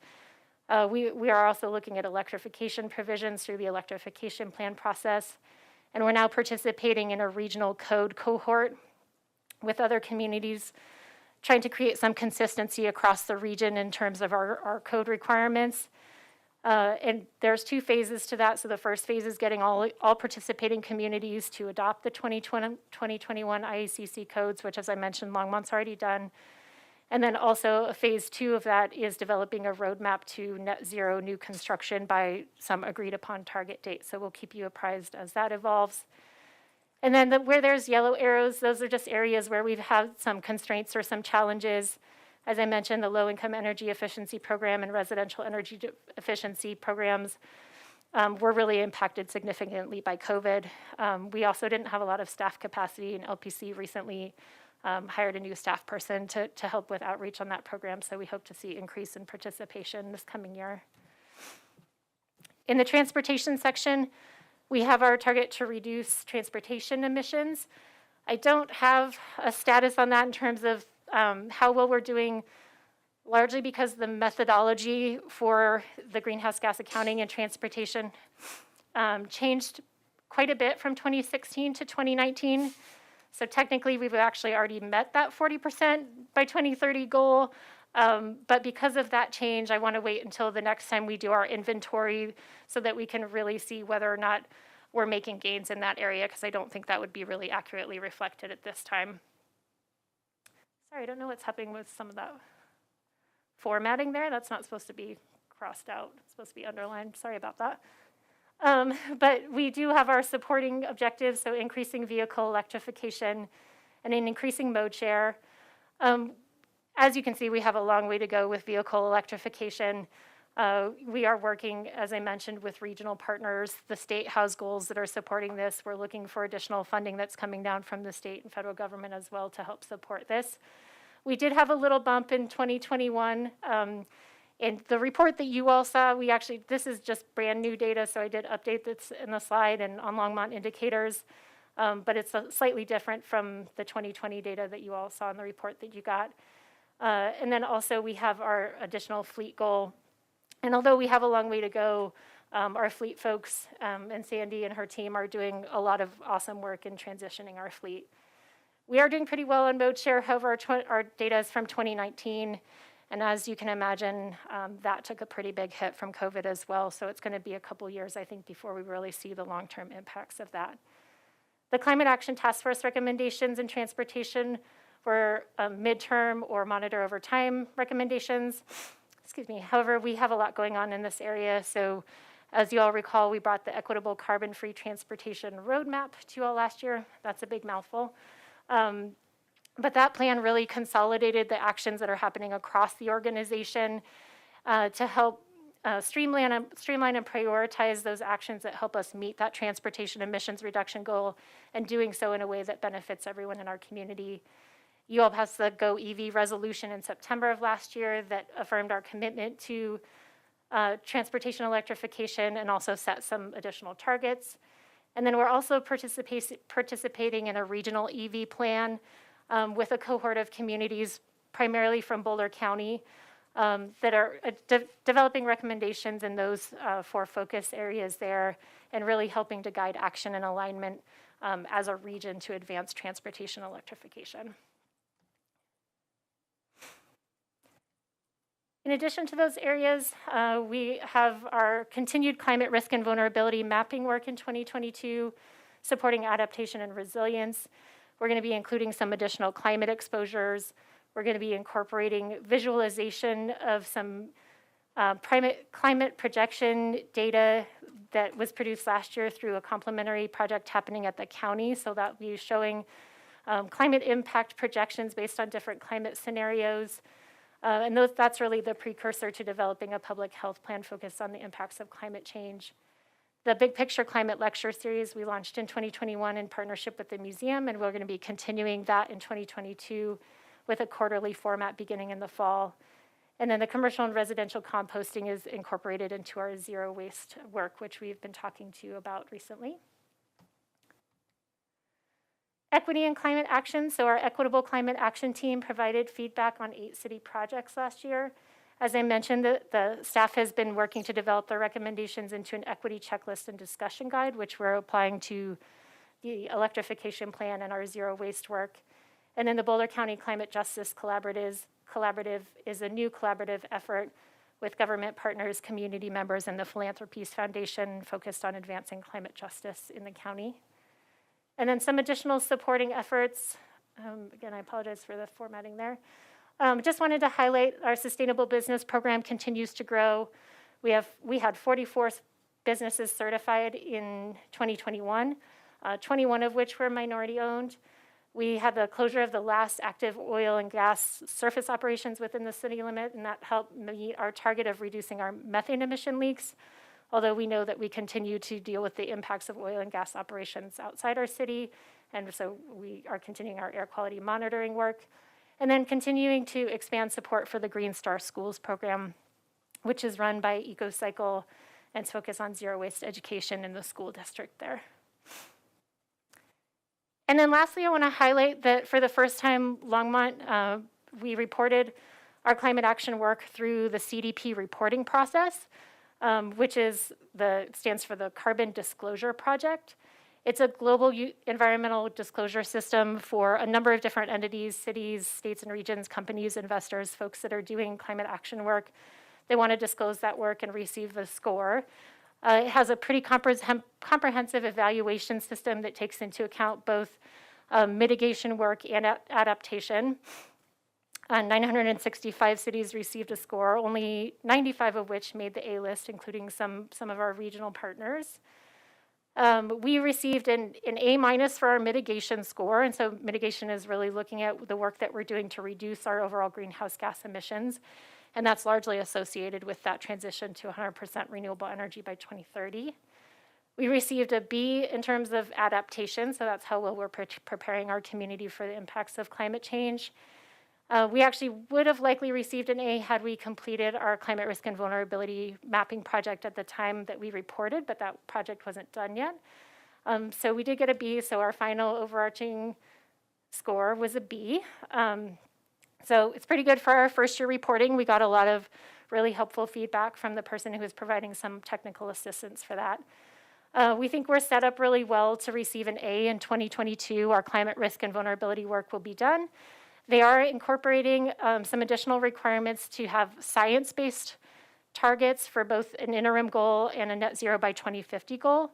We are also looking at electrification provisions through the electrification plan process, and we're now participating in a regional code cohort with other communities, trying to create some consistency across the region in terms of our code requirements. And there's 2 phases to that. So the first phase is getting all participating communities to adopt the 2021 IECC codes, which, as I mentioned, Longmont's already done. And then also a phase 2 of that is developing a roadmap to net zero new construction by some agreed upon target date. So we'll keep you apprised as that evolves. And then where there's yellow arrows, those are just areas where we've had some constraints or some challenges. As I mentioned, the low-income energy efficiency program and residential energy efficiency programs were really impacted significantly by COVID. We also didn't have a lot of staff capacity, and LPC recently hired a new staff person to help with outreach on that program, so we hope to see increase in participation this coming year. In the transportation section, we have our target to reduce transportation emissions I don't have a status on that in terms of how well we're doing, largely because the methodology for the greenhouse gas accounting and transportation changed quite a bit from 2016 to 2019. So technically, we've actually already met that 40% by 2030 goal. But because of that change, I want to wait until the next time we do our inventory so that we can really see whether or not we're making gains in that area, because I don't think that would be really accurately reflected at this time. Sorry, I don't know what's happening with some of that formatting there. That's not supposed to be crossed out. It's supposed to be underlined. Sorry about that. But we do have our supporting objectives, so increasing vehicle electrification and an increasing mode share. As you can see, we have a long way to go with vehicle electrification. We are working, as I mentioned, with regional partners. The state has goals that are supporting this. We're looking for additional funding that's coming down from the state and federal government as well to help support this. We did have a little bump in 2021. In the report that you all saw, this is just brand new data, so I did update this in the slide and on Longmont indicators, but it's slightly different from the 2020 data that you all saw in the report that you got. And then also we have our additional fleet goal. And although we have a long way to go, our fleet folks and Sandy and her team are doing a lot of awesome work in transitioning our fleet. We are doing pretty well on mode share. However, our data is from 2019. And as you can imagine, that took a pretty big hit from COVID as well. So it's going to be a couple years, I think, before we really see the long-term impacts of that. The Climate Action Task Force recommendations in transportation were midterm or monitor over time recommendations. Excuse me. However, we have a lot going on in this area. So as you all recall, we brought the Equitable Carbon-Free Transportation Roadmap to you all last year. That's a big mouthful. But that plan really consolidated the actions that are happening across the organization to help streamline and prioritize those actions that help us meet that transportation emissions reduction goal, and doing so in a way that benefits everyone in our community. You all passed the Go EV resolution in September of last year that affirmed our commitment to transportation electrification and also set some additional targets. And then we're also participating in a regional EV plan with a cohort of communities, primarily from Boulder County, that are developing recommendations in those 4 focus areas there, and really helping to guide action and alignment as a region to advance transportation electrification. In addition to those areas, we have our continued climate risk and vulnerability mapping work in 2022, supporting adaptation and resilience. We're going to be including some additional climate exposures. We're going to be incorporating visualization of some climate projection data that was produced last year through a complementary project happening at the county. So that will be showing climate impact projections based on different climate scenarios. And that's really the precursor to developing a public health plan focused on the impacts of climate change. The Big Picture Climate Lecture Series we launched in 2021 in partnership with the museum, and we're going to be continuing that in 2022 with a quarterly format beginning in the fall. And then the commercial and residential composting is incorporated into our zero waste work, which we've been talking to you about recently. Equity and climate action. So our Equitable Climate Action Team provided feedback on 8 city projects last year. As I mentioned, the staff has been working to develop their recommendations into an equity checklist and discussion guide, which we're applying to the electrification plan and our zero waste work. And then the Boulder County Climate Justice Collaborative is a new collaborative effort with government partners, community members, and the Philanthropies Foundation focused on advancing climate justice in the county. And then some additional supporting efforts. Again, I apologize for the formatting there. Just wanted to highlight our Sustainable Business Program continues to grow. We had 44 businesses certified in 2021, 21 of which were minority owned. We had the closure of the last active oil and gas surface operations within the city limit, and that helped meet our target of reducing our methane emission leaks. Although we know that we continue to deal with the impacts of oil and gas operations outside our city, and so we are continuing our air quality monitoring work. And then continuing to expand support for the Green Star Schools program, which is run by EcoCycle and focus on zero waste education in the school district there. And then lastly, I want to highlight that for the first time, Longmont, we reported our climate action work through the Cdp Reporting Process, which stands for the Carbon Disclosure Project. It's a global environmental disclosure system for a number of different entities, cities, states and regions, companies, investors, folks that are doing climate action work. They want to disclose that work and receive a score. It has a pretty comprehensive evaluation system that takes into account both mitigation work and adaptation. 965 cities received a score, only 95 of which made the A list, including some of our regional partners. We received an A- for our mitigation score, and so mitigation is really looking at the work that we're doing to reduce our overall greenhouse gas emissions, and that's largely associated with that transition to 100% renewable energy by 2030. We received a B in terms of adaptation, so that's how well we're preparing our community for the impacts of climate change. We actually would have likely received an A had we completed our climate risk and vulnerability mapping project at the time that we reported, but that project wasn't done yet. So we did get a B, so our final overarching score was a B. So it's pretty good for our first year reporting. We got a lot of really helpful feedback from the person who was providing some technical assistance for that. We think we're set up really well to receive an A in 2022. Our climate risk and vulnerability work will be done. They are incorporating some additional requirements to have science-based targets for both an interim goal and a net zero by 2050 goal.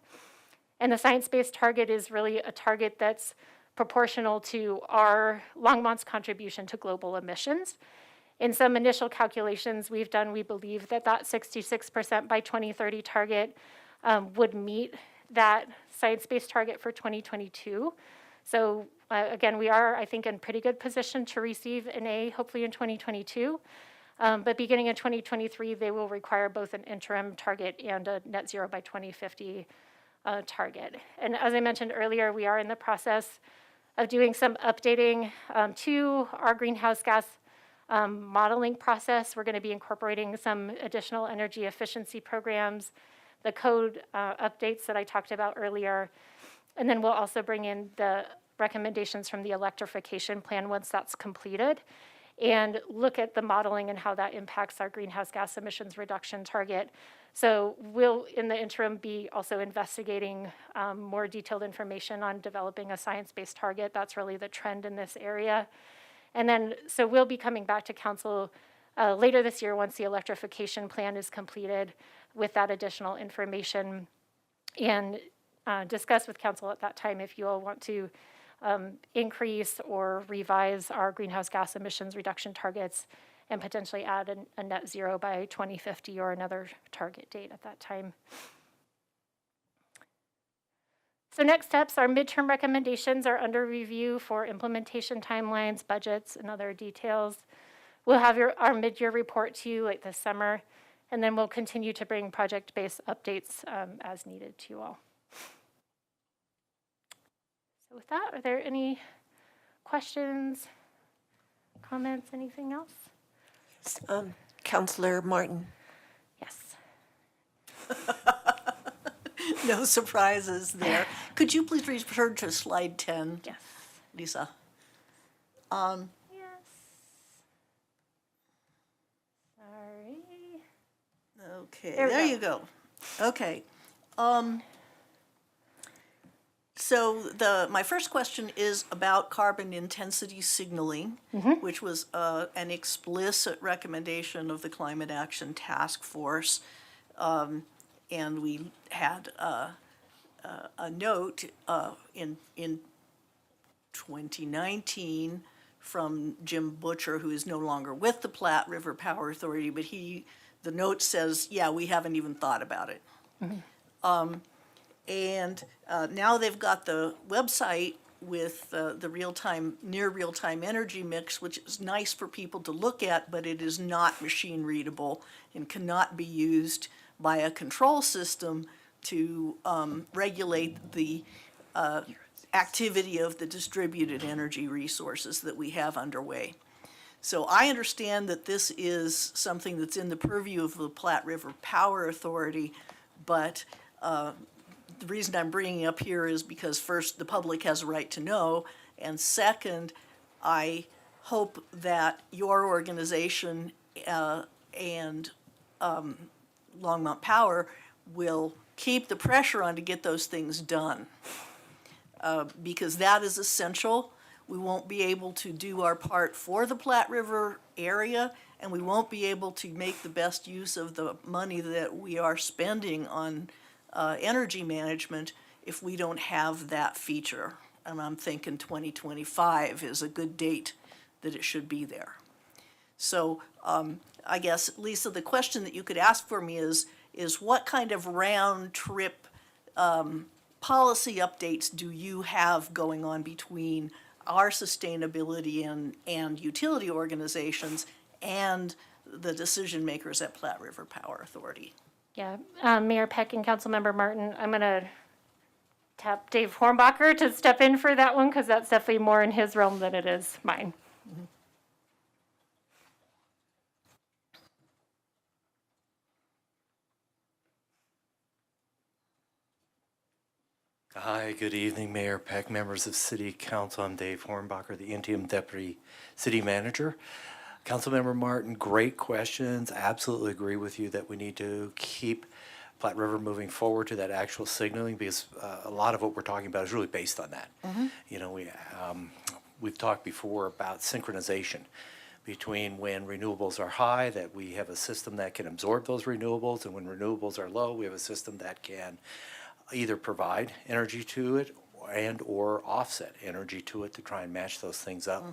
And the science-based target is really a target that's proportional to our Longmont's contribution to global emissions. In some initial calculations we've done, we believe that 66% by 2030 target would meet that science-based target for 2022. So again, we are, I think, in pretty good position to receive an A, hopefully in 2022. But beginning in 2023, they will require both an interim target and a net zero by 2050 target. And as I mentioned earlier, we are in the process of doing some updating to our greenhouse gas modeling process. We're going to be incorporating some additional energy efficiency programs, the code updates that I talked about earlier, and then we'll also bring in the recommendations from the Electrification plan once that's completed, and look at the modeling and how that impacts our greenhouse gas emissions reduction target. So we'll, in the interim, be also investigating more detailed information on developing a science-based target. That's really the trend in this area. And then, so we'll be coming back to council later this year once the Electrification plan is completed with that additional information, and discuss with council at that time if you all want to increase or revise our greenhouse gas emissions reduction targets and potentially add a net zero by 2050 or another target date at that time. So next steps, our midterm recommendations are under review for implementation timelines, budgets, and other details. We'll have our mid-year report to you late this summer, and then we'll continue to bring project-based updates as needed to you all. So with that, are there any questions, comments, anything else? Councilor Martin. Yes. No surprises there. Could you please return to slide 10? Yes. Lisa. Yes. Sorry. Okay, There we there go. you go. Okay. So my first question is about carbon intensity signaling, which was an explicit recommendation of the Climate Action Task Force. And we had a note in 2019 from Jim Butcher, who is no longer with the Platte River Power Authority, but the note says, yeah, we haven't even thought about it. And now they've got the website with the near real-time energy mix, which is nice for people to look at, but it is not machine readable and cannot be used by a control system to regulate the activity of the distributed energy resources that we have underway. So I understand that this is something that's in the purview of the Platte River Power Authority, but the reason I'm bringing it up here is because first, the public has a right to know, and second, I hope that your organization and Longmont Power will keep the pressure on to get those things done. Because that is essential. We won't be able to do our part for the Platte River area, and we won't be able to make the best use of the money that we are spending on energy management if we don't have that feature. And I'm thinking 2025 is a good date that it should be there. So I guess, Lisa, the question that you could ask for me is what kind of round-trip policy updates do you have going on between our sustainability and utility organizations and the decision makers at Platte River Power Authority? Yeah, Mayor Peck and Councilmember Martin, I'm going to tap Dave Hornbacher to step in for that one because that's definitely more in his realm than it is mine. Mm-hmm. Hi, good evening, Mayor Peck, members of City Council. I'm Dave Hornbacher, the interim deputy city manager. Councilmember Martin, great questions. Absolutely agree with you that we need to keep Platte River moving forward to that actual signaling because a lot of what we're talking about is really based on that. You know, we've talked before about synchronization between when renewables are high, that we have a system that can absorb those renewables, and when renewables are low, we have a system that can either provide energy to it and or offset energy to it to try and match those things up.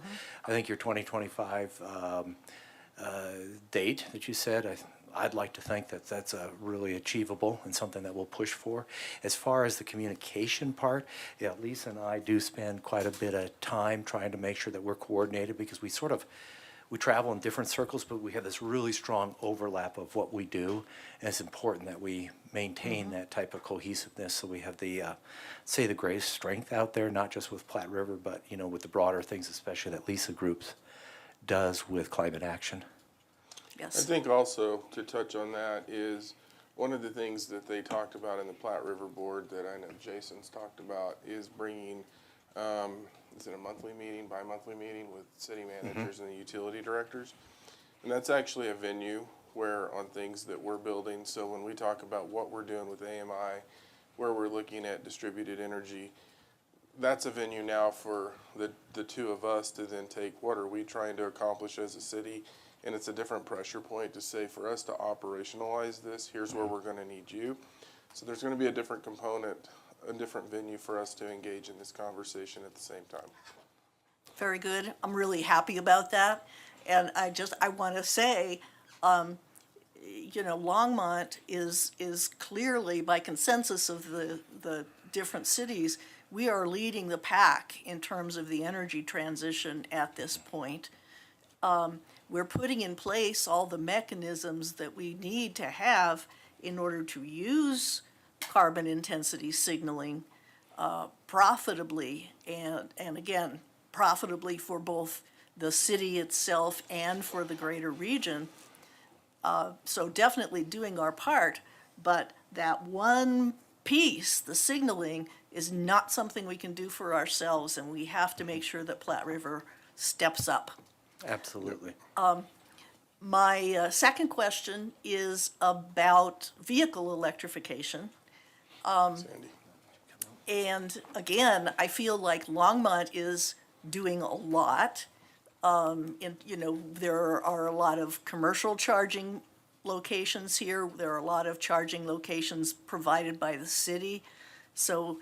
I think your 2025 date that you said, I'd like to think that that's really achievable and something that we'll push for. As far as the communication part, yeah, Lisa and I do spend quite a bit of time trying to make sure that we're coordinated because we travel in different circles, but we have this really strong overlap of what we do, and it's important that we maintain that type of cohesiveness so we have the, say, the greatest strength out there, not just with Platte River, but, you know, with the broader things, especially that Lisa Groups does with climate action. Yes. I think also, to touch on that, is one of the things that they talked about in the Platte River Board that I know Jason's talked about is bringing, is it a monthly meeting, bi-monthly meeting with city managers and the utility directors? And that's actually a venue where on things that we're building, so when we talk about what we're doing with AMI, where we're looking at distributed energy, that's a venue now for the two of us to then take what are we trying to accomplish as a city, and it's a different pressure point to say for us to operationalize this, here's where we're gonna need you. So there's gonna be a different component, a different venue for us to engage in this conversation at the same time. Very good. I'm really happy about that. And I want to say, you know, Longmont is clearly, by consensus of the different cities, we are leading the pack in terms of the energy transition at this point. We're putting in place all the mechanisms that we need to have in order to use carbon intensity signaling profitably, and again, profitably for both the city itself and for the greater region. So definitely doing our part, but that one piece, the signaling, is not something we can do for ourselves, and we have to make sure that Platte River steps up. Absolutely. My second question is about vehicle electrification. Sandy? And again, I feel like Longmont is doing a lot. And, you know, there are a lot of commercial charging locations here. There are a lot of charging locations provided by the city. So,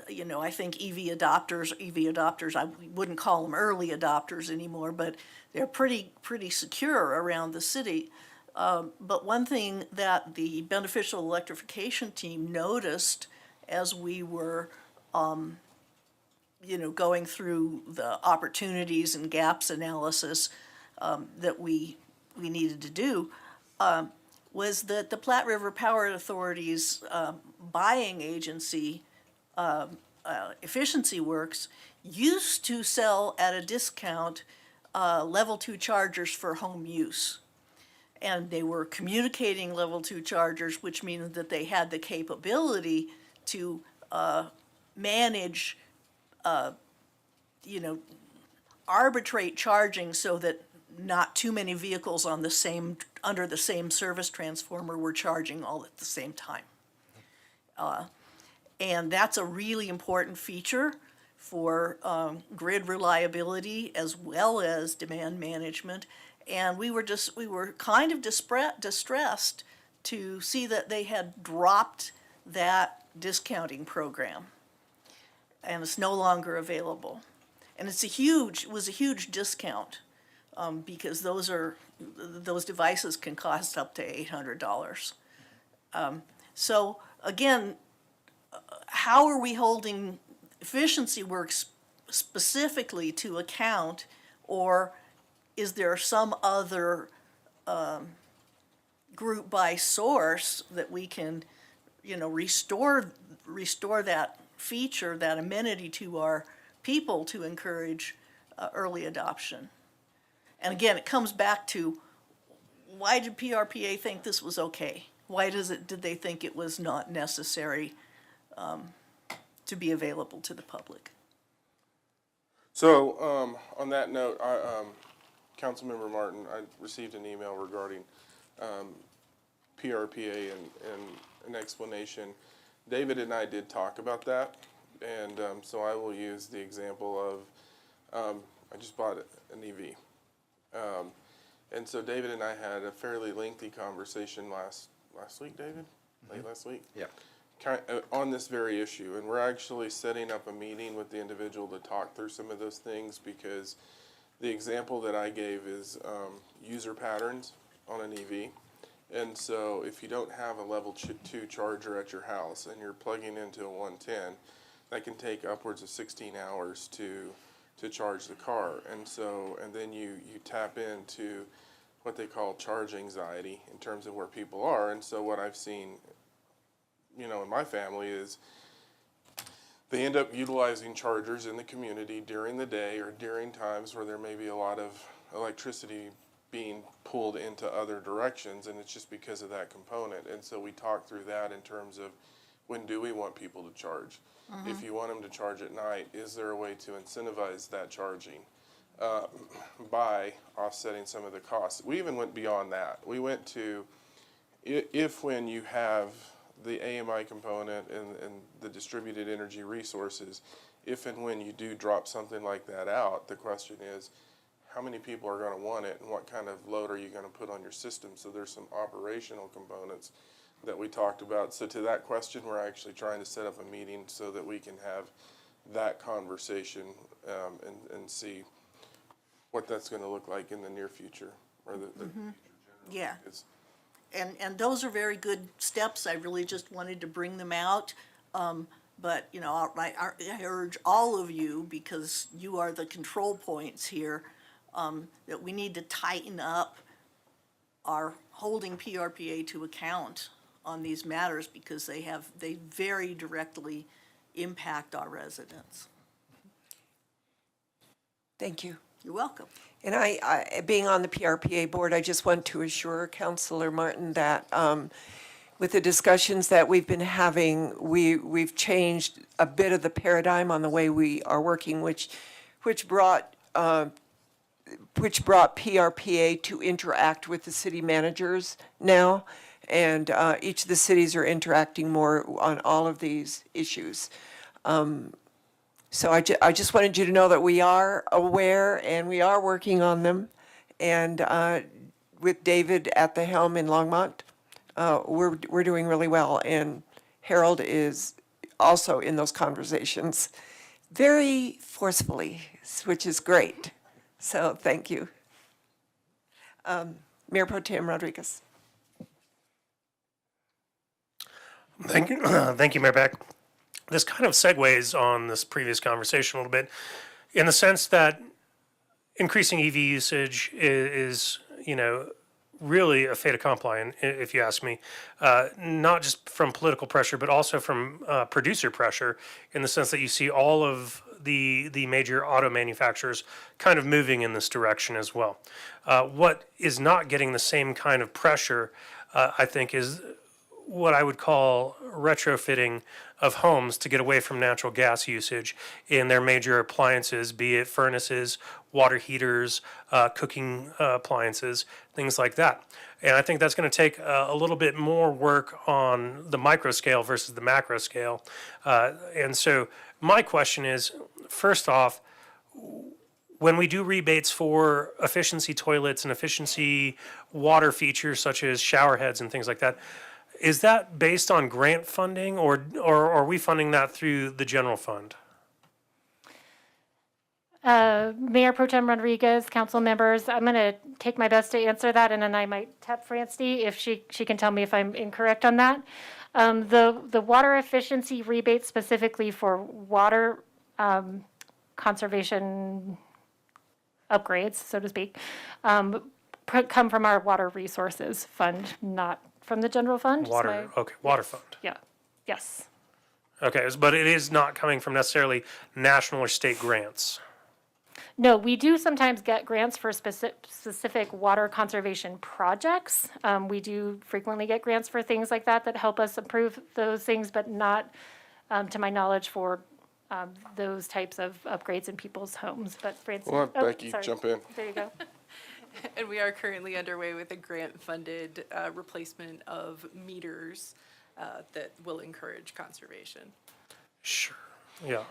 you know, I think EV adopters, I wouldn't call them early adopters anymore, but they're pretty secure around the city. But one thing that the beneficial electrification team noticed as we were, you know, going through the opportunities and gaps analysis that we needed to do, was that the Platte River Power Authority's buying agency, Efficiency Works, used to sell at a discount level 2 chargers for home use. And they were communicating level 2 chargers, which means that they had the capability to manage, arbitrate charging so that not too many vehicles on the same, under the same service transformer were charging all at the same time. And that's a really important feature for grid reliability as well as demand management. And we were kind of distressed to see that they had dropped that discounting program, and it's no longer available. And it was a huge discount, because those devices can cost up to $800. So again, how are we holding efficiency works specifically to account, or is there some other group by source that we can, restore that feature, that amenity to our people to encourage early adoption? And again, it comes back to, why did PRPA think this was okay? Why did they think it was not necessary to be available to the public? So, on that note, Councilmember Martin, I received an email regarding PRPA and an explanation. David and I did talk about that, and so I will use the example of, I just bought an EV. And so David and I had a fairly lengthy conversation last week, David? Late last week? Yeah. On this very issue, and we're actually setting up a meeting with the individual to talk through some of those things, because the example that I gave is user patterns on an EV. And so if you don't have a level 2 charger at your house and you're plugging into a 110, that can take upwards of 16 hours to charge the car. And then you tap into what they call charge anxiety in terms of where people are. And so what I've seen, in my family is they end up utilizing chargers in the community during the day or during times where there may be a lot of electricity being pulled into other directions, and it's just because of that component. And so we talk through that in terms of, when do we want people to charge? If you want them to charge at night, is there a way to incentivize that charging by offsetting some of the costs? We even went beyond that. We went to, when you have the AMI component and the distributed energy resources, if and when you do drop something like that out, the question is, how many people are going to want it, and what kind of load are you going to put on your system? So there's some operational components that we talked about. So to that question, we're actually trying to set up a meeting so that we can have that conversation and see what that's going to look like in the near future, or the future generally. Yeah. And those are very good steps. I really just wanted to bring them out. But, I urge all of you, because you are the control points here, that we need to tighten up our holding PRPA to account on these matters, because they very directly impact our residents. Thank you. You're welcome. And I being on the PRPA board, I just want to assure Councilor Martin that with the discussions that we've been having, we've changed a bit of the paradigm on the way we are working, which brought PRPA to interact with the city managers now, and each of the cities are interacting more on all of these issues. So I just wanted you to know that we are aware and we are working on them, and with David at the helm in Longmont, we're doing really well, and Harold is also in those conversations very forcefully, which is great. So thank you. Mayor Pro Tem Rodriguez. Thank you, Mayor Beck. This kind of segues on this previous conversation a little bit, in the sense that increasing EV usage is really a fait accompli, if you ask me, not just from political pressure, but also from producer pressure, in the sense that you see all of the major auto manufacturers kind of moving in this direction as well. What is not getting the same kind of pressure, I think, is what I would call retrofitting of homes to get away from natural gas usage in their major appliances, be it furnaces, water heaters, cooking appliances, things like that. And I think that's going to take a little bit more work on the micro scale versus the macro scale. And so my question is, first off, when we do rebates for efficiency toilets and efficiency water features such as shower heads and things like that, is that based on grant funding or are we funding that through the general fund? Mayor Pro Tem Rodriguez, council members, I'm going to take my best to answer that, and then I might tap Francie if she can tell me if I'm incorrect on that. The water efficiency rebate specifically for water conservation upgrades, so to speak, come from our water resources fund, not from the general fund. Water, okay, water fund. Yeah, yes. Okay, but it is not coming from necessarily national or state grants. No, we do sometimes get grants for specific water conservation projects. We do frequently get grants for things like that that help us improve those things, but not, to my knowledge, for those types of upgrades in people's homes. But Francie, We'll have Becky sorry. jump in. There you go. And we are currently underway with a grant-funded replacement of meters that will encourage conservation. Sure, yeah.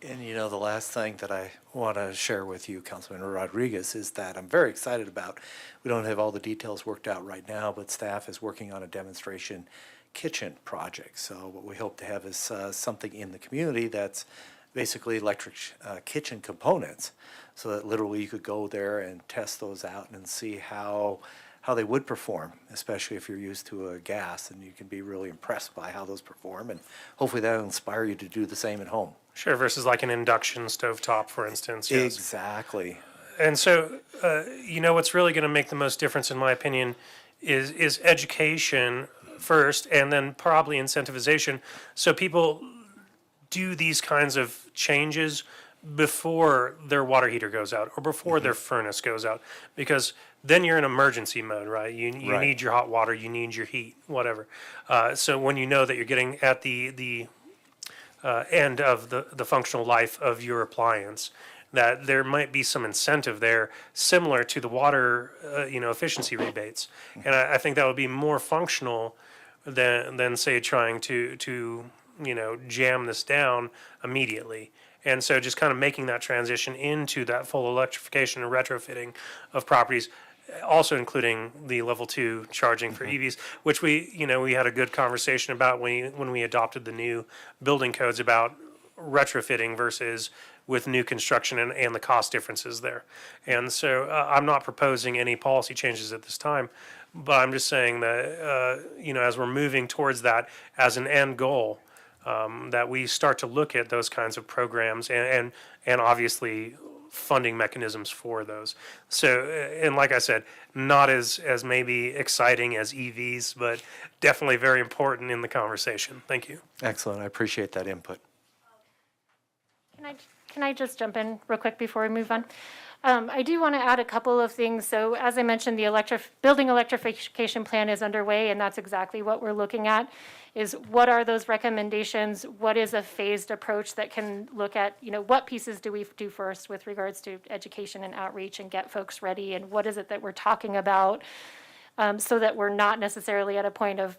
And you know, the last thing that I want to share with you, Councilman Rodriguez, is that I'm very excited about. We don't have all the details worked out right now, but staff is working on a demonstration kitchen project. So what we hope to have is something in the community that's basically electric kitchen components, so that literally you could go there and test those out and see how they would perform, especially if you're used to a gas, and you can be really impressed by how those perform, and hopefully that'll inspire you to do the same at home. Sure, versus like an induction stovetop, for instance. Yes. Exactly. And so, you know, what's really going to make the most difference, in my opinion, is education first, and then probably incentivization, so people do these kinds of changes before their water heater goes out or before their furnace goes out, because then you're in emergency mode, right? You Right. need your hot water, you need your heat, whatever. So when you know that you're getting at the end of the functional life of your appliance, that there might be some incentive there, similar to the water, efficiency rebates. And I think that would be more functional than say trying to jam this down immediately. And so just kind of making that transition into that full electrification and retrofitting of properties, also including the level 2 charging for EVs, which we had a good conversation about when we adopted the new building codes about retrofitting versus with new construction and the cost differences there. And so I'm not proposing any policy changes at this time, but I'm just saying that, as we're moving towards that as an end goal, that we start to look at those kinds of programs and obviously funding mechanisms for those. So, and like I said, not as maybe exciting as EVs, but definitely very important in the conversation. Thank you. Excellent. I appreciate that input. Can I just jump in real quick before we move on? I do want to add a couple of things. So as I mentioned, the building electrification plan is underway, and that's exactly what we're looking at, is what are those recommendations? What is a phased approach that can look at, what pieces do we do first with regards to education and outreach and get folks ready, and what is it that we're talking about, so that we're not necessarily at a point of,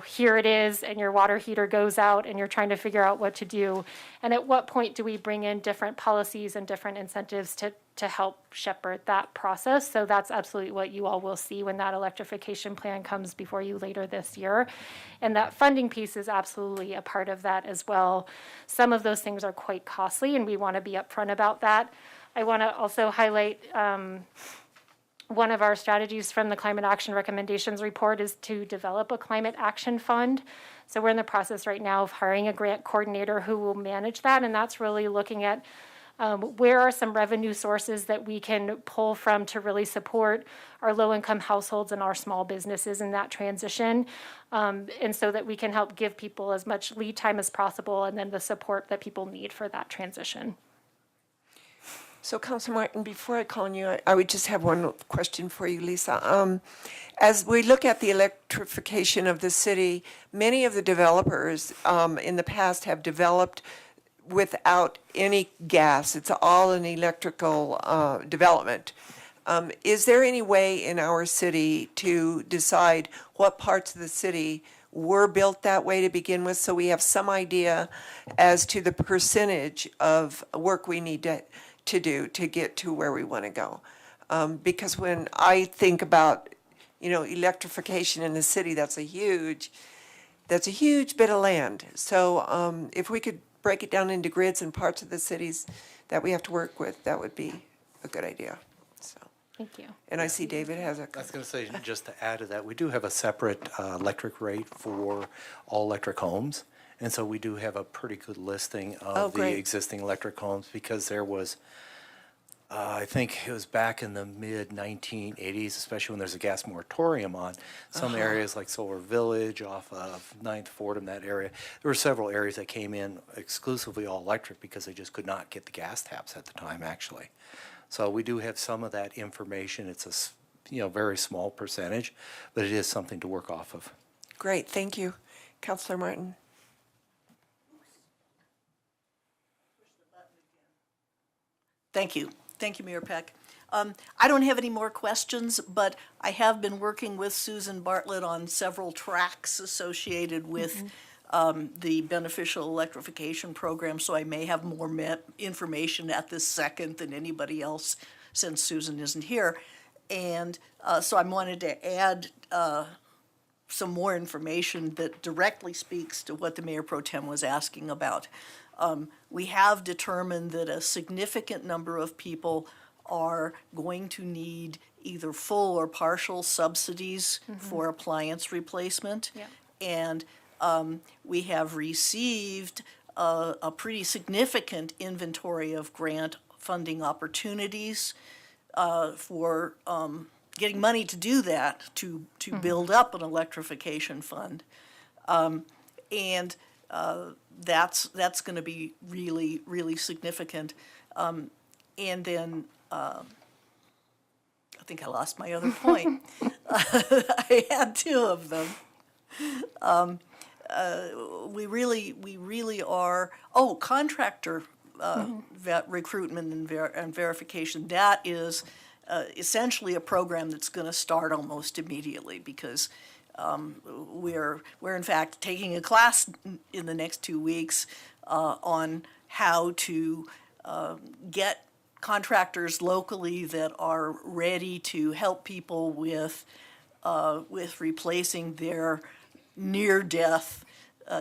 here it is, and your water heater goes out, and you're trying to figure out what to do. And at what point do we bring in different policies and different incentives to help shepherd that process? So that's absolutely what you all will see when that electrification plan comes before you later this year. And that funding piece is absolutely a part of that as well. Some of those things are quite costly, and we want to be upfront about that. I want to also highlight one of our strategies from the Climate Action Recommendations report is to develop a climate action fund. So we're in the process right now of hiring a grant coordinator who will manage that, and that's really looking at where are some revenue sources that we can pull from to really support our low-income households and our small businesses in that transition, and so that we can help give people as much lead time as possible and then the support that people need for that transition. So, Councilor Martin, before I call on you, I would just have one question for you, Lisa. As we look at the electrification of the city, many of the developers in the past have developed without any gas. It's all an electrical development. Is there any way in our city to decide what parts of the city were built that way to begin with, so we have some idea as to the percentage of work we need to do to get to where we want to go? Because when I think about, electrification in the city, that's a huge bit of land. So if we could break it down into grids and parts of the cities that we have to work with, that would be a good idea. So, Thank you. and I see David has a. I was going to say, just to add to that, we do have a separate electric rate for all electric homes. And so we do have a pretty good listing of the great. existing electric homes, because there was, I think it was back in the mid-1980s, especially when there's a gas moratorium on some areas like Solar Village off of 9th Fordham, that area. There were several areas that came in exclusively all electric because they just could not get the gas taps at the time, actually. So we do have some of that information. It's a very small percentage, but it is something to work off of. Great, thank you. Councilor Martin. Thank you. Thank you, Mayor Peck. I don't have any more questions, but I have been working with Susan Bartlett on several tracks associated with the beneficial electrification program, so I may have more information at this second than anybody else since Susan isn't here. And so I wanted to add some more information that directly speaks to what the Mayor Pro Tem was asking about. We have determined that a significant number of people are going to need either full or partial subsidies for appliance replacement. Yeah. And we have received a pretty significant inventory of grant funding opportunities for getting money to do that, to build up an electrification fund. And that's going to be really, really significant. And then I think I lost my other point. I had two of them. We really are. Oh, contractor recruitment and verification. That is essentially a program that's going to start almost immediately, because we're in fact taking a class in the next 2 weeks on how to get contractors locally that are ready to help people with replacing their near-death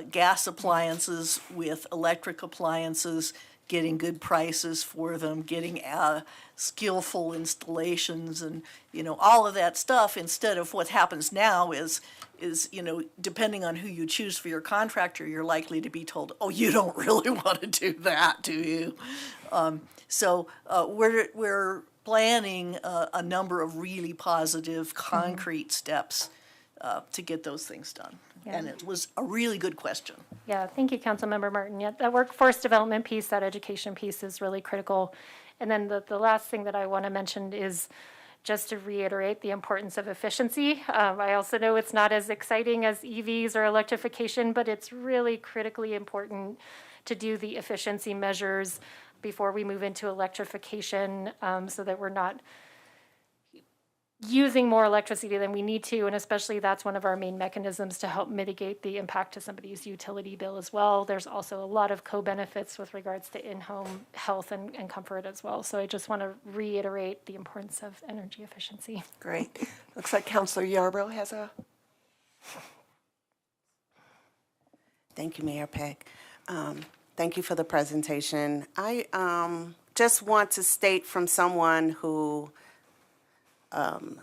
gas appliances with electric appliances, getting good prices for them, getting skillful installations, and all of that stuff. Instead of what happens now is depending on who you choose for your contractor, you're likely to be told, oh, you don't really want to do that, do you? So we're planning a number of really positive, concrete steps to get those things done. Yeah. And it was a really good question. Yeah, thank you, Councilmember Martin. Yeah, that workforce development piece, that education piece is really critical. And then the last thing that I want to mention is just to reiterate the importance of efficiency. I also know it's not as exciting as EVs or electrification, but it's really critically important to do the efficiency measures before we move into electrification, so that we're not using more electricity than we need to, and especially that's one of our main mechanisms to help mitigate the impact to somebody's utility bill as well. There's also a lot of co-benefits with regards to in-home health and comfort as well. So I just want to reiterate the importance of energy efficiency. Great. Looks like Councilor Yarbrough has a. Thank you, Mayor Peck. Thank you for the presentation. I just want to state from someone who I'm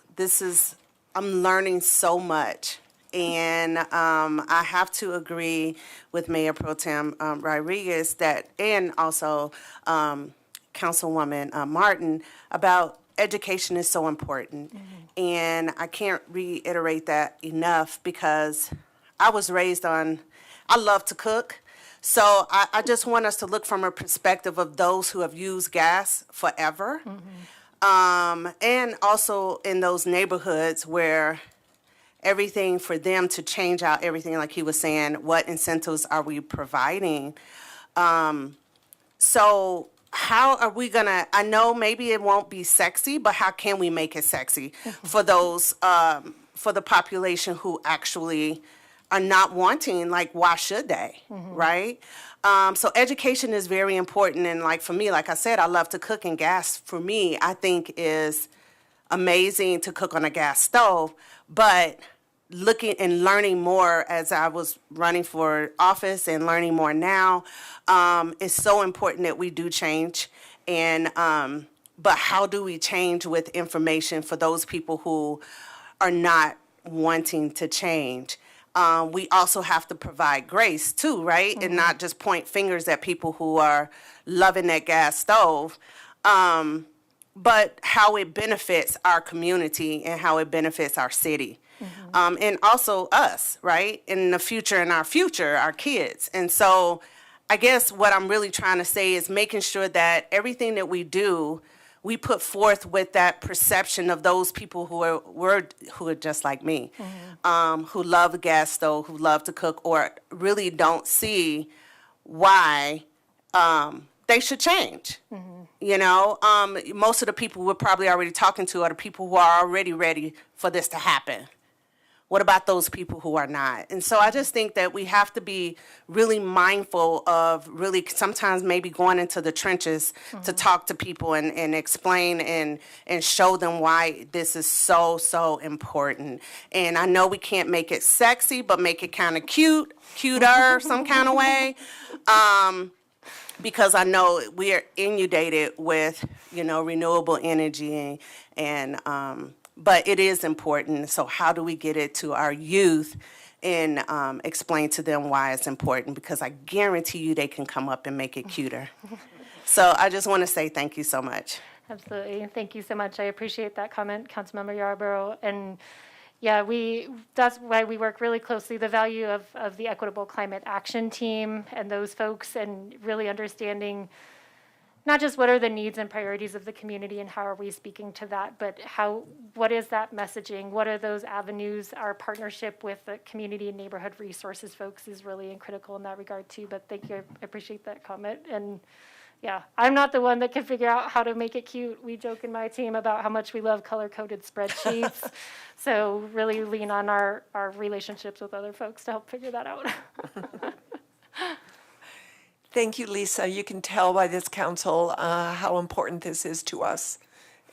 learning so much, and I have to agree with Mayor Pro Tem Rodriguez and also Councilwoman Martin about education is so important. And I can't reiterate that enough, because I was raised on, I love to cook. So I just want us to look from a perspective of those who have used gas forever. And also in those neighborhoods where everything for them to change out everything, like he was saying, what incentives are we providing? So how are we gonna, I know maybe it won't be sexy, but how can we make it sexy for those, for the population who actually are not wanting, like, why should they, right? So education is very important, and like for me, like I said, I love to cook, and gas for me, I think is amazing to cook on a gas stove, but looking and learning more as I was running for office and learning more now, it's so important that we do change. And but how do we change with information for those people who are not wanting to change? We also have to provide grace too, right? And not just point fingers at people who are loving that gas stove. But how it benefits our community and how it benefits our city. And also us, right? In the future, in our future, our kids. And so I guess what I'm really trying to say is making sure that everything that we do, we put forth with that perception of those people who are just like me, who love the gas stove, who love to cook, or really don't see why they should change. You know, most of the people we're probably already talking to are the people who are already ready for this to happen. What about those people who are not? And so I just think that we have to be really mindful of really sometimes maybe going into the trenches to talk to people and explain and show them why this is so, so important. And I know we can't make it sexy, but make it kind of cuter, some kind of way. Because I know we are inundated with, you know, renewable energy and but it is important. So how do we get it to our youth and explain to them why it's important? Because I guarantee you they can come up and make it cuter. So I just want to say thank you so much. Absolutely. Thank you so much. I appreciate that comment, Councilmember Yarborough. And yeah, that's why we work really closely, the value of the Equitable Climate Action Team and those folks, and really understanding not just what are the needs and priorities of the community and how are we speaking to that, but what is that messaging? What are those avenues? Our partnership with the community and neighborhood resources folks is really critical in that regard too. But thank you, I appreciate that comment. And yeah, I'm not the one that can figure out how to make it cute. We joke in my team about how much we love color-coded spreadsheets. So really lean on our relationships with other folks to help figure that out. Thank you, Lisa. You can tell by this council how important this is to us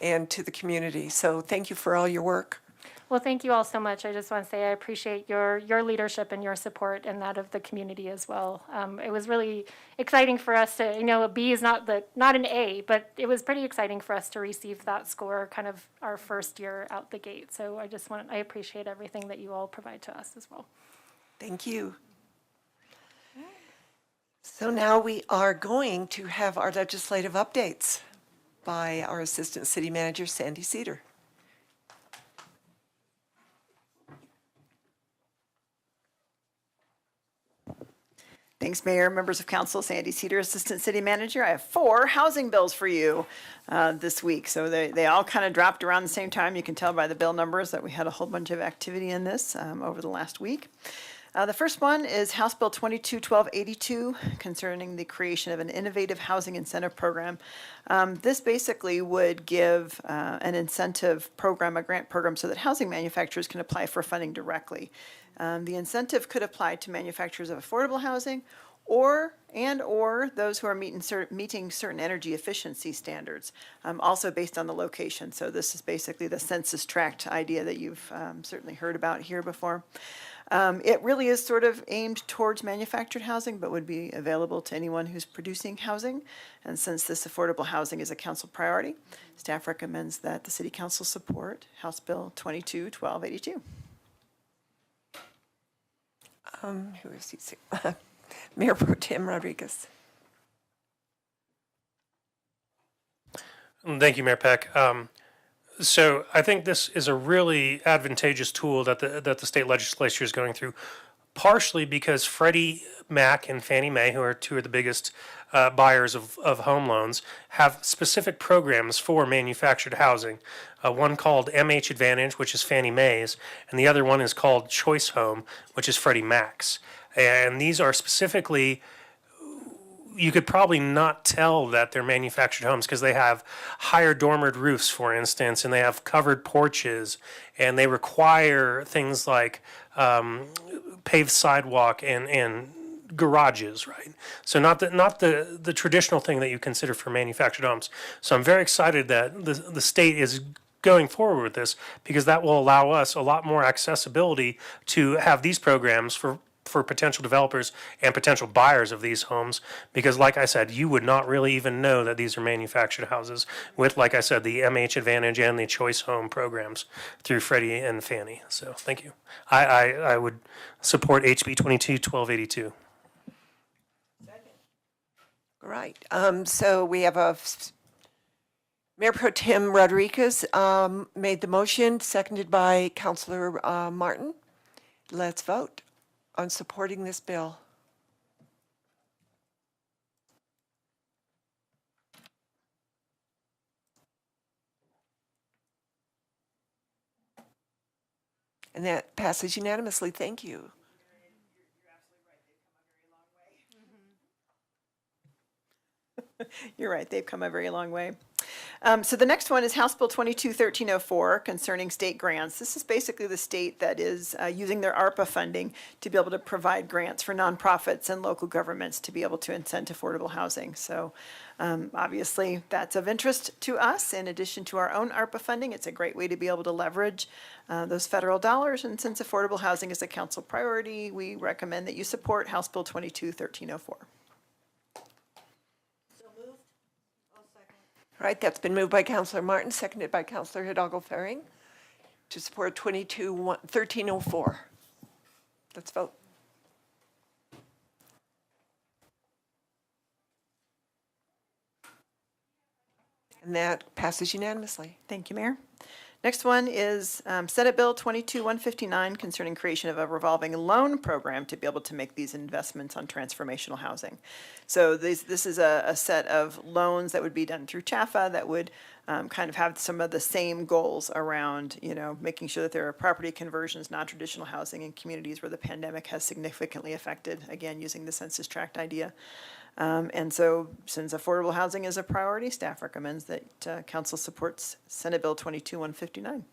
and to the community. So thank you for all your work. Well, thank you all so much. I just want to say I appreciate your leadership and your support and that of the community as well. It was really exciting for us to, you know, a B is not an A, but it was pretty exciting for us to receive that score kind of our first year out the gate. So I appreciate everything that you all provide to us as well. Thank you. So now we are going to have our legislative updates by our Assistant City Manager, Sandy Cedar. Thanks, Mayor, members of council. Sandy Cedar, Assistant City Manager. I have 4 housing bills for you this week. So they all kind of dropped around the same time. You can tell by the bill numbers that we had a whole bunch of activity in this over the last week. The first one is House Bill 22-1282 concerning the creation of an innovative housing incentive program. This basically would give an incentive program, a grant program, so that housing manufacturers can apply for funding directly. The incentive could apply to manufacturers of affordable housing or those who are meeting certain energy efficiency standards, also based on the location. So this is basically the census tract idea that you've certainly heard about here before. It really is sort of aimed towards manufactured housing, but would be available to anyone who's producing housing. And since this affordable housing is a council priority, staff recommends that the City Council support House Bill 22-1282. Who is he? Mayor Pro Tem Rodriguez. Thank you, Mayor Peck. So I think this is a really advantageous tool that the state legislature is going through. partially because Freddie Mac and Fannie Mae, who are two of the biggest buyers of home loans, have specific programs for manufactured housing. One called MH Advantage, which is Fannie Mae's, and the other one is called Choice Home, which is Freddie Mac's. And these are specifically, you could probably not tell that they're manufactured homes because they have higher dormered roofs, for instance, and they have covered porches, and they require things like paved sidewalk and garages, right? So not the traditional thing that you consider for manufactured homes. So I'm very excited that the state is going forward with this, because that will allow us a lot more accessibility to have these programs for potential developers and potential buyers of these homes, because like I said, you would not really even know that these are manufactured houses with, like I said, the MH Advantage and the Choice Home programs through Freddie and Fannie. So thank you. I would support HB 22-1282. All right, so we have Mayor Pro Tem Rodriguez made the motion, seconded by Councilor Martin. Let's vote on supporting this bill. And that passes unanimously. Thank you. You're right, they've come a very long way. So the next one is House Bill 22-1304 concerning state grants. This is basically the state that is using their ARPA funding to be able to provide grants for nonprofits and local governments to be able to incent affordable housing. So obviously that's of interest to us. In addition to our own ARPA funding, it's a great way to be able to leverage those federal dollars. And since affordable housing is a council priority, we recommend that you support House Bill 22-1304. All right, that's been moved by Councilor Martin, seconded by Councilor Hidalgo-Ferring to support 1304. Let's vote. And that passes unanimously. Thank you, Mayor. Next one is Senate Bill 22-159 concerning creation of a revolving loan program to be able to make these investments on transformational housing. So this is a set of loans that would be done through CHAFA that would kind of have some of the same goals around, making sure that there are property conversions, non-traditional housing in communities where the pandemic has significantly affected, again, using the census tract idea. And so, since affordable housing is a priority, staff recommends that council supports Senate Bill 22-159.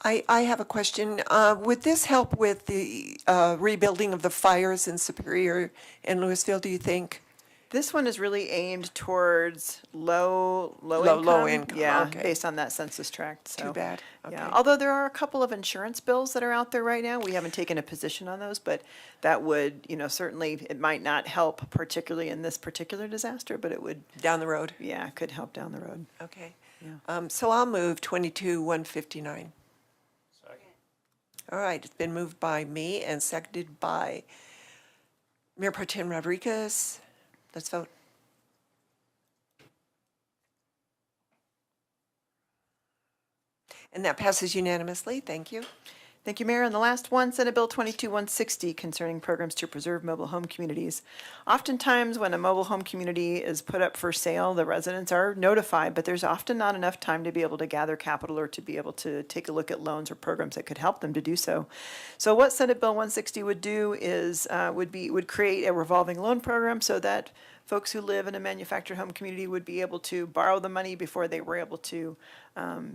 I have a question. Would this help with the rebuilding of the fires in Superior and Louisville, do you think? This one is really aimed towards low income. Low income, Yeah, okay. based on that census tract. So, Too bad. Yeah, Okay. although there are a couple of insurance bills that are out there right now. We haven't taken a position on those, but that would, certainly, it might not help particularly in this particular disaster, but it would, Down the road? yeah, could help down the road. Okay. So I'll move 22-159. All right, it's been moved by me and seconded by Mayor Pro Tem Rodriguez. Let's vote. And that passes unanimously. Thank you. Thank you, Mayor. And the last one, Senate Bill 22-160 concerning programs to preserve mobile home communities. Oftentimes, when a mobile home community is put up for sale, the residents are notified, but there's often not enough time to be able to gather capital or to be able to take a look at loans or programs that could help them to do so. So what Senate Bill 160 would do is would create a revolving loan program so that folks who live in a manufactured home community would be able to borrow the money before they were able to,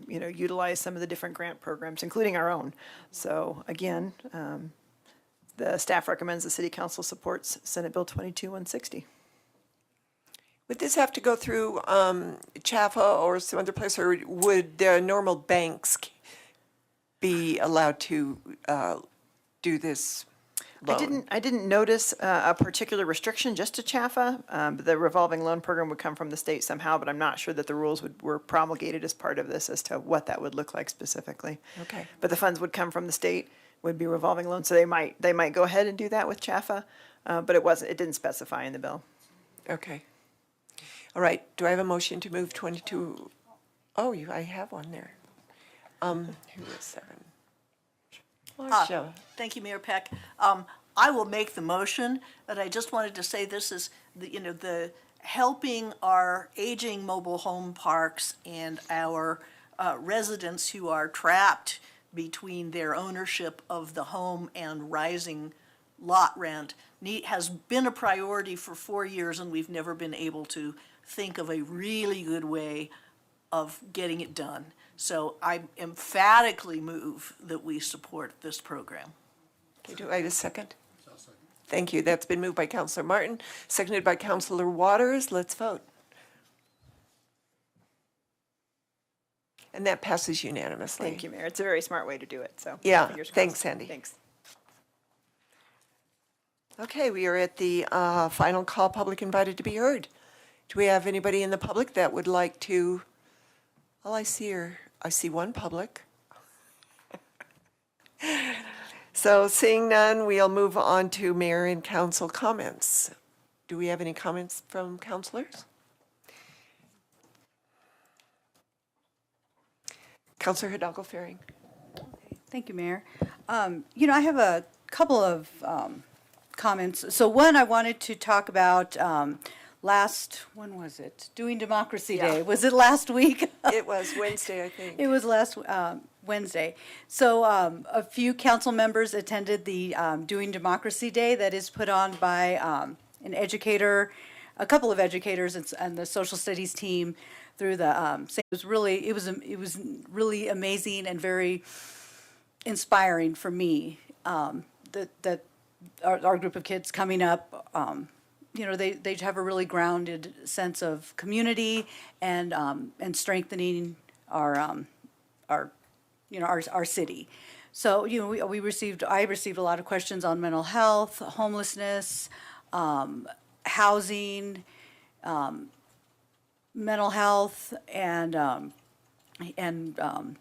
utilize some of the different grant programs, including our own. So again, the staff recommends the City Council supports Senate Bill 22-160. Would this have to go through CHAFA or some other place, or would the normal banks be allowed to do this loan? I didn't notice a particular restriction just to CHAFA. The revolving loan program would come from the state somehow, but I'm not sure that the rules were promulgated as part of this as to what that would look like specifically. Okay. But the funds would come from the state, would be revolving loans, so they might go ahead and do that with CHAFA, but it didn't specify in the bill. Okay. All right, do I have a motion to move 22? Oh, I have one there. Who is 7? Marcia. Thank you, Mayor Peck. I will make the motion, but I just wanted to say this is, the helping our aging mobile home parks and our residents who are trapped between their ownership of the home and rising lot rent has been a priority for 4 years, and we've never been able to think of a really good way of getting it done. So I emphatically move that we support this program. Okay, do I have a second? Thank you. That's been moved by Councilor Martin, seconded by Councilor Waters. Let's vote. And that passes unanimously. Thank you, Mayor. It's a very smart way to do it, so. Yeah, fingers crossed. thanks, Sandy. Thanks. Okay, we are at the final call, public invited to be heard. Do we have anybody in the public that would like to, all I see one public. So seeing none, we'll move on to mayor and council comments. Do we have any comments from councilors? Councilor Hidalgo-Ferring. Thank you, Mayor. I have a couple of comments. So one, I wanted to talk about when was it? Doing Democracy Day. Was it last week? It was Wednesday, I think. It was last Wednesday. So a few council members attended the Doing Democracy Day that is put on by an educator, a couple of educators and the social studies team through the. It was really amazing and very inspiring for me. That our group of kids coming up. They have a really grounded sense of community and strengthening our city. So, I received a lot of questions on mental health, homelessness, housing, mental health, and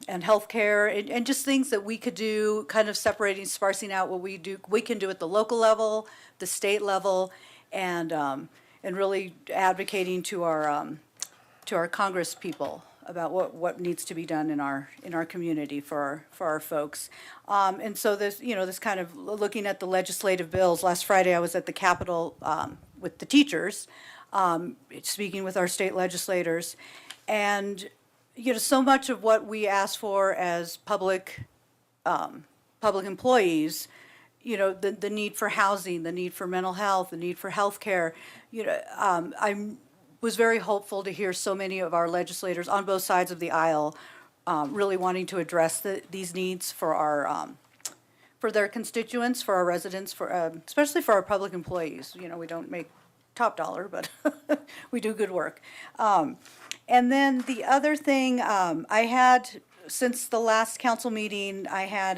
healthcare, and just things that we could do, kind of sparsing out what we can do at the local level, the state level, and really advocating to our Congress people about what needs to be done in our community for our folks. And so this kind of looking at the legislative bills. Last Friday I was at the Capitol with the teachers, speaking with our state legislators, and so much of what we ask for as public employees. The need for housing, the need for mental health, the need for health care. I was very hopeful to hear so many of our legislators on both sides of the aisle really wanting to address these needs for their constituents, for our residents, especially for our public employees. We don't make top dollar, but we do good work. And then the other thing I had, since the last council meeting, I had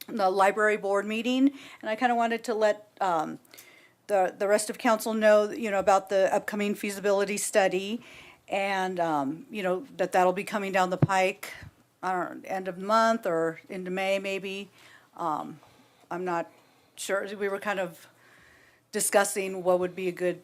the library board meeting, and I kind of wanted to let the rest of council know, about the upcoming feasibility study, and that'll be coming down the pike. I don't know, end of the month or into May maybe. I'm not sure. We were kind of discussing what would be a good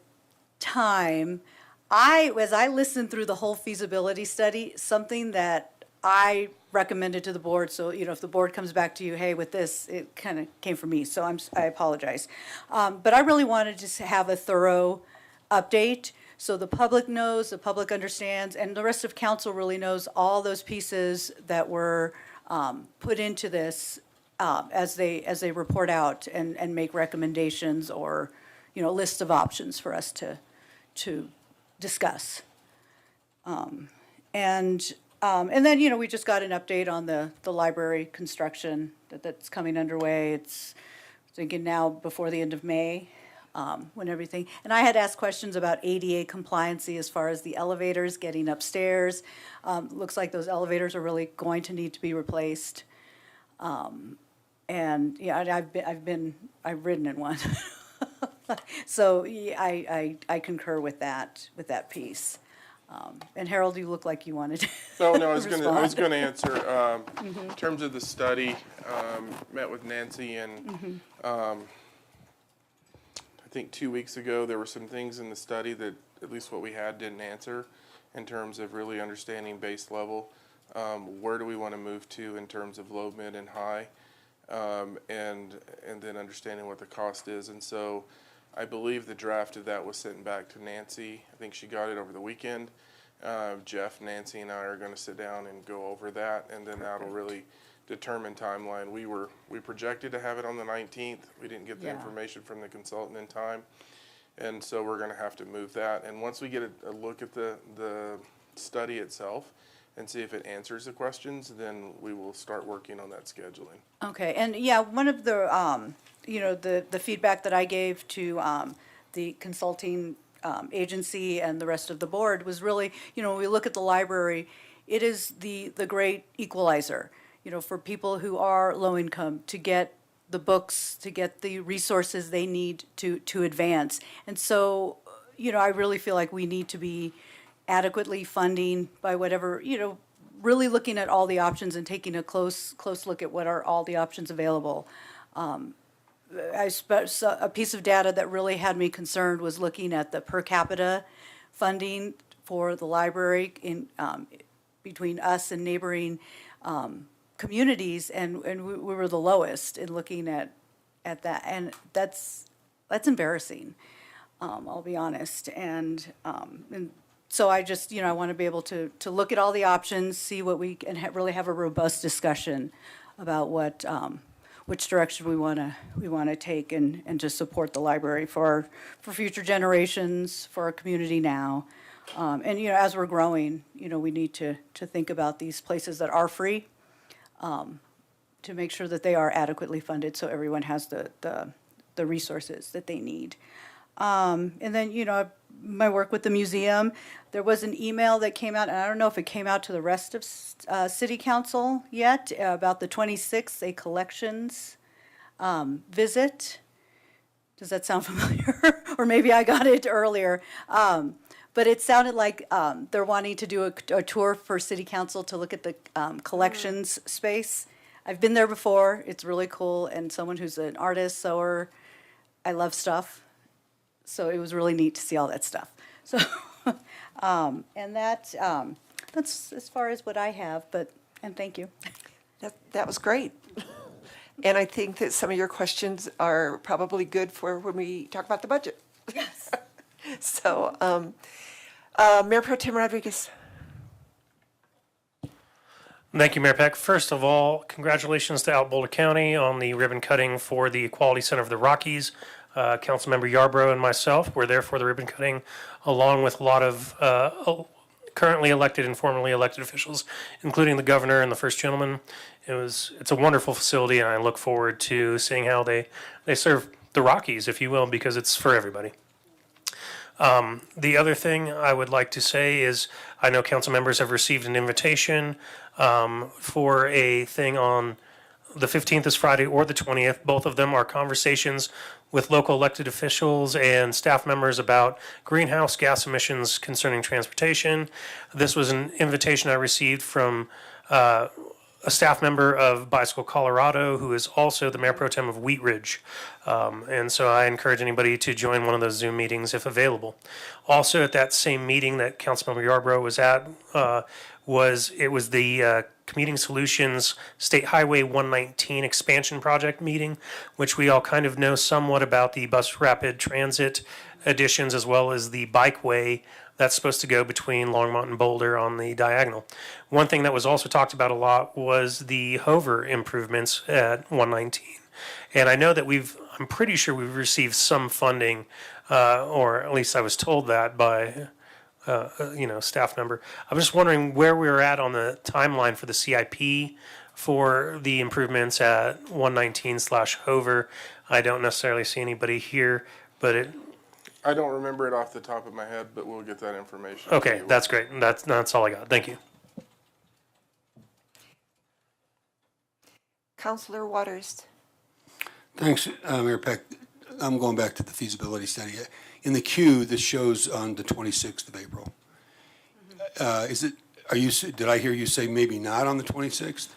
time. As I listened through the whole feasibility study, something that I recommended to the board, so, if the board comes back to you, hey, with this, it kind of came from me, so I apologize. But I really wanted to have a thorough update, so the public knows, the public understands, and the rest of council really knows all those pieces that were put into this as they report out and make recommendations or, lists of options for us to discuss. And then, we just got an update on the library construction that's coming underway. It's thinking now before the end of May, when everything. And I had asked questions about ADA compliancy as far as the elevators getting upstairs. Looks like those elevators are really going to need to be replaced. And yeah, I've ridden in one. So yeah, I concur with that piece. And Harold, you look like you wanted to No, I was going respond. to answer. In terms of the study, met with Nancy, and I think 2 weeks ago there were some things in the study that at least what we had didn't answer in terms of really understanding base level. Where do we want to move to in terms of low, mid, and high? and then understanding what the cost is. And so I believe the draft of that was sent back to Nancy. I think she got it over the weekend. Jeff, Nancy, and I are going to sit down and go over that, and then that'll really determine timeline. We projected to have it on the 19th. We didn't get the Yeah. information from the consultant in time, and so we're going to have to move that. And once we get a look at the study itself and see if it answers the questions, then we will start working on that scheduling. Okay, and yeah, one of the, the feedback that I gave to the consulting agency and the rest of the board was really, when we look at the library, it is the great equalizer, for people who are low income to get the books, to get the resources they need to advance. And so, I really feel like we need to be adequately funding by whatever, really looking at all the options and taking a close look at what are all the options available. A piece of data that really had me concerned was looking at the per capita funding for the library in between us and neighboring communities, and we were the lowest in looking at that, and that's embarrassing. I'll be honest, and so I just, I want to be able to look at all the options, see what we can really have a robust discussion about what which direction we want to take and just support the library for future generations, for our community now, and as we're growing, we need to think about these places that are free, to make sure that they are adequately funded so everyone has the resources that they need. And then, my work with the museum, there was an email that came out, and I don't know if it came out to the rest of City Council yet, about the 26th, a collections visit. Does that sound familiar? Or maybe I got it earlier. But it sounded like they're wanting to do a tour for City Council to look at the collections space. I've been there before. It's really cool, and someone who's an artist, sewer, I love stuff. So it was really neat to see all that stuff. So, and that's as far as what I have, and thank you. That was great. And I think that some of your questions are probably good for when we talk about the budget. Yes. So, Mayor Pro Tem Rodriguez. Thank you, Mayor Peck. First of all, congratulations to Boulder County on the ribbon cutting for the Equality Center of the Rockies. Councilmember Yarbrough and myself were there for the ribbon cutting, along with a lot of currently elected and formerly elected officials, including the governor and the first gentleman. It's a wonderful facility, and I look forward to seeing how they serve the Rockies, if you will, because it's for everybody. The other thing I would like to say is I know council members have received an invitation for a thing on the 15th is Friday or the 20th. Both of them are conversations with local elected officials and staff members about greenhouse gas emissions concerning transportation. This was an invitation I received from a staff member of Bicycle Colorado, who is also the Mayor Pro Tem of Wheat Ridge. And so I encourage anybody to join one of those Zoom meetings if available. Also at that same meeting that Councilmember Yarbrough was at, was the Commuting Solutions State Highway 119 expansion project meeting, which we all kind of know somewhat about the bus rapid transit additions as well as the bikeway that's supposed to go between Longmont and Boulder on the diagonal. One thing that was also talked about a lot was the Hover improvements at 119. And I know that I'm pretty sure we've received some funding, or at least I was told that by staff member. I'm just wondering where we're at on the timeline for the CIP for the improvements at 119/Hover. I don't necessarily see anybody here, but I don't remember it off the top of my head, but we'll get that information. to okay, you. that's great. That's all I got. Thank you. Councilor Waters. Thanks, Mayor Peck. I'm going back to the feasibility study. In the queue, this shows on the 26th of April. Did I hear you say maybe not on the 26th?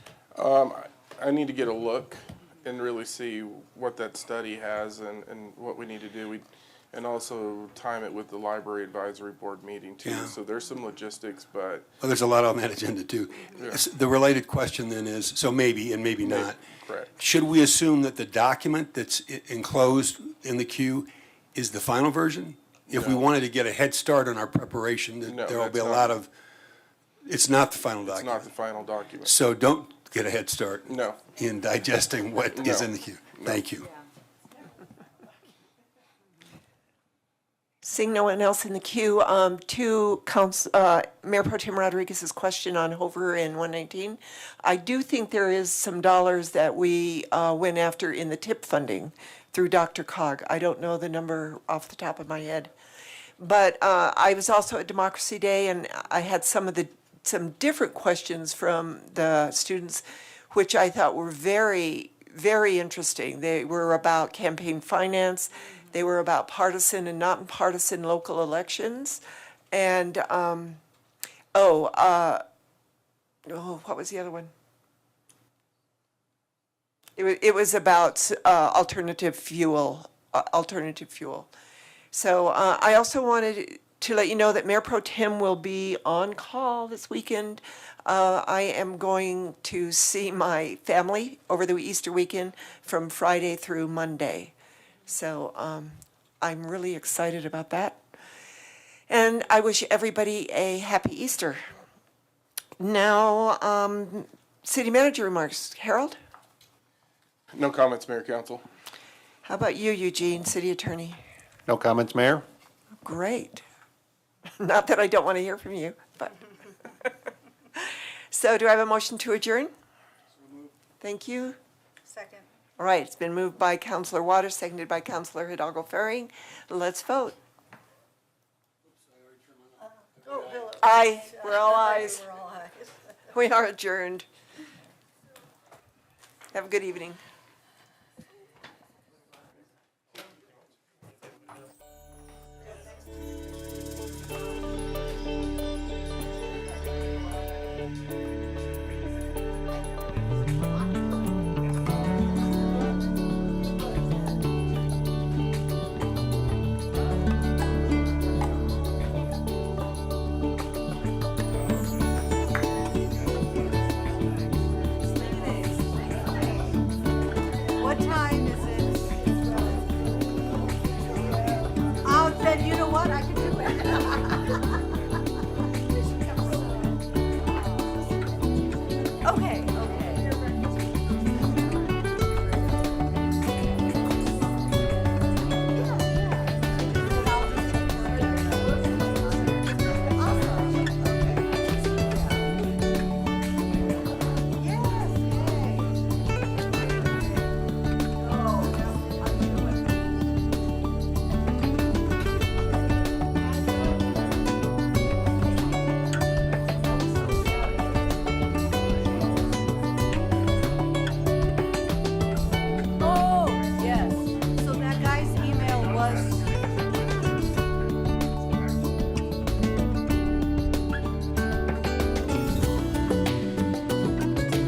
I need to get a look and really see what that study has and what we need to do. and also time it with the library advisory board meeting too. Yeah. So there's some logistics, but Well, there's a lot on that agenda too. The related question then is, so maybe and maybe not. correct. Should we assume that the document that's enclosed in the queue is the final version? If we No. wanted to get a head start on our preparation, No, there will be a that's lot not- of, it's not the final It's not document. the final document. So don't get a head start No. in digesting what is No. in the queue. Thank you. Seeing no one else in the queue, to Mayor Pro Tem Rodriguez's question on Hover and 119, I do think there is some dollars that we went after in the TIP funding through Dr. Cog. I don't know the number off the top of my head. But I was also at Democracy Day, and I had some different questions from the students, which I thought were very, very interesting. They were about campaign finance. They were about partisan and not partisan local elections. And, what was the other one? It was about alternative fuel. So I also wanted to let you know that Mayor Pro Tem will be on call this weekend. I am going to see my family over the Easter weekend from Friday through Monday. So I'm really excited about that. And I wish everybody a happy Easter. Now, city manager remarks. Harold? No comments, Mayor, Council. How about you, Eugene, city attorney? No comments, Mayor? Great. Not that I don't want to hear from you, but. So do I have a motion to adjourn? Thank you. Second. All right, it's been moved by Councilor Waters, seconded by Councilor Hidalgo Ferring. Let's vote. Aye, we're all ayes. We are adjourned. Have a good evening. What time is it? Oh, then you know what? I can do it.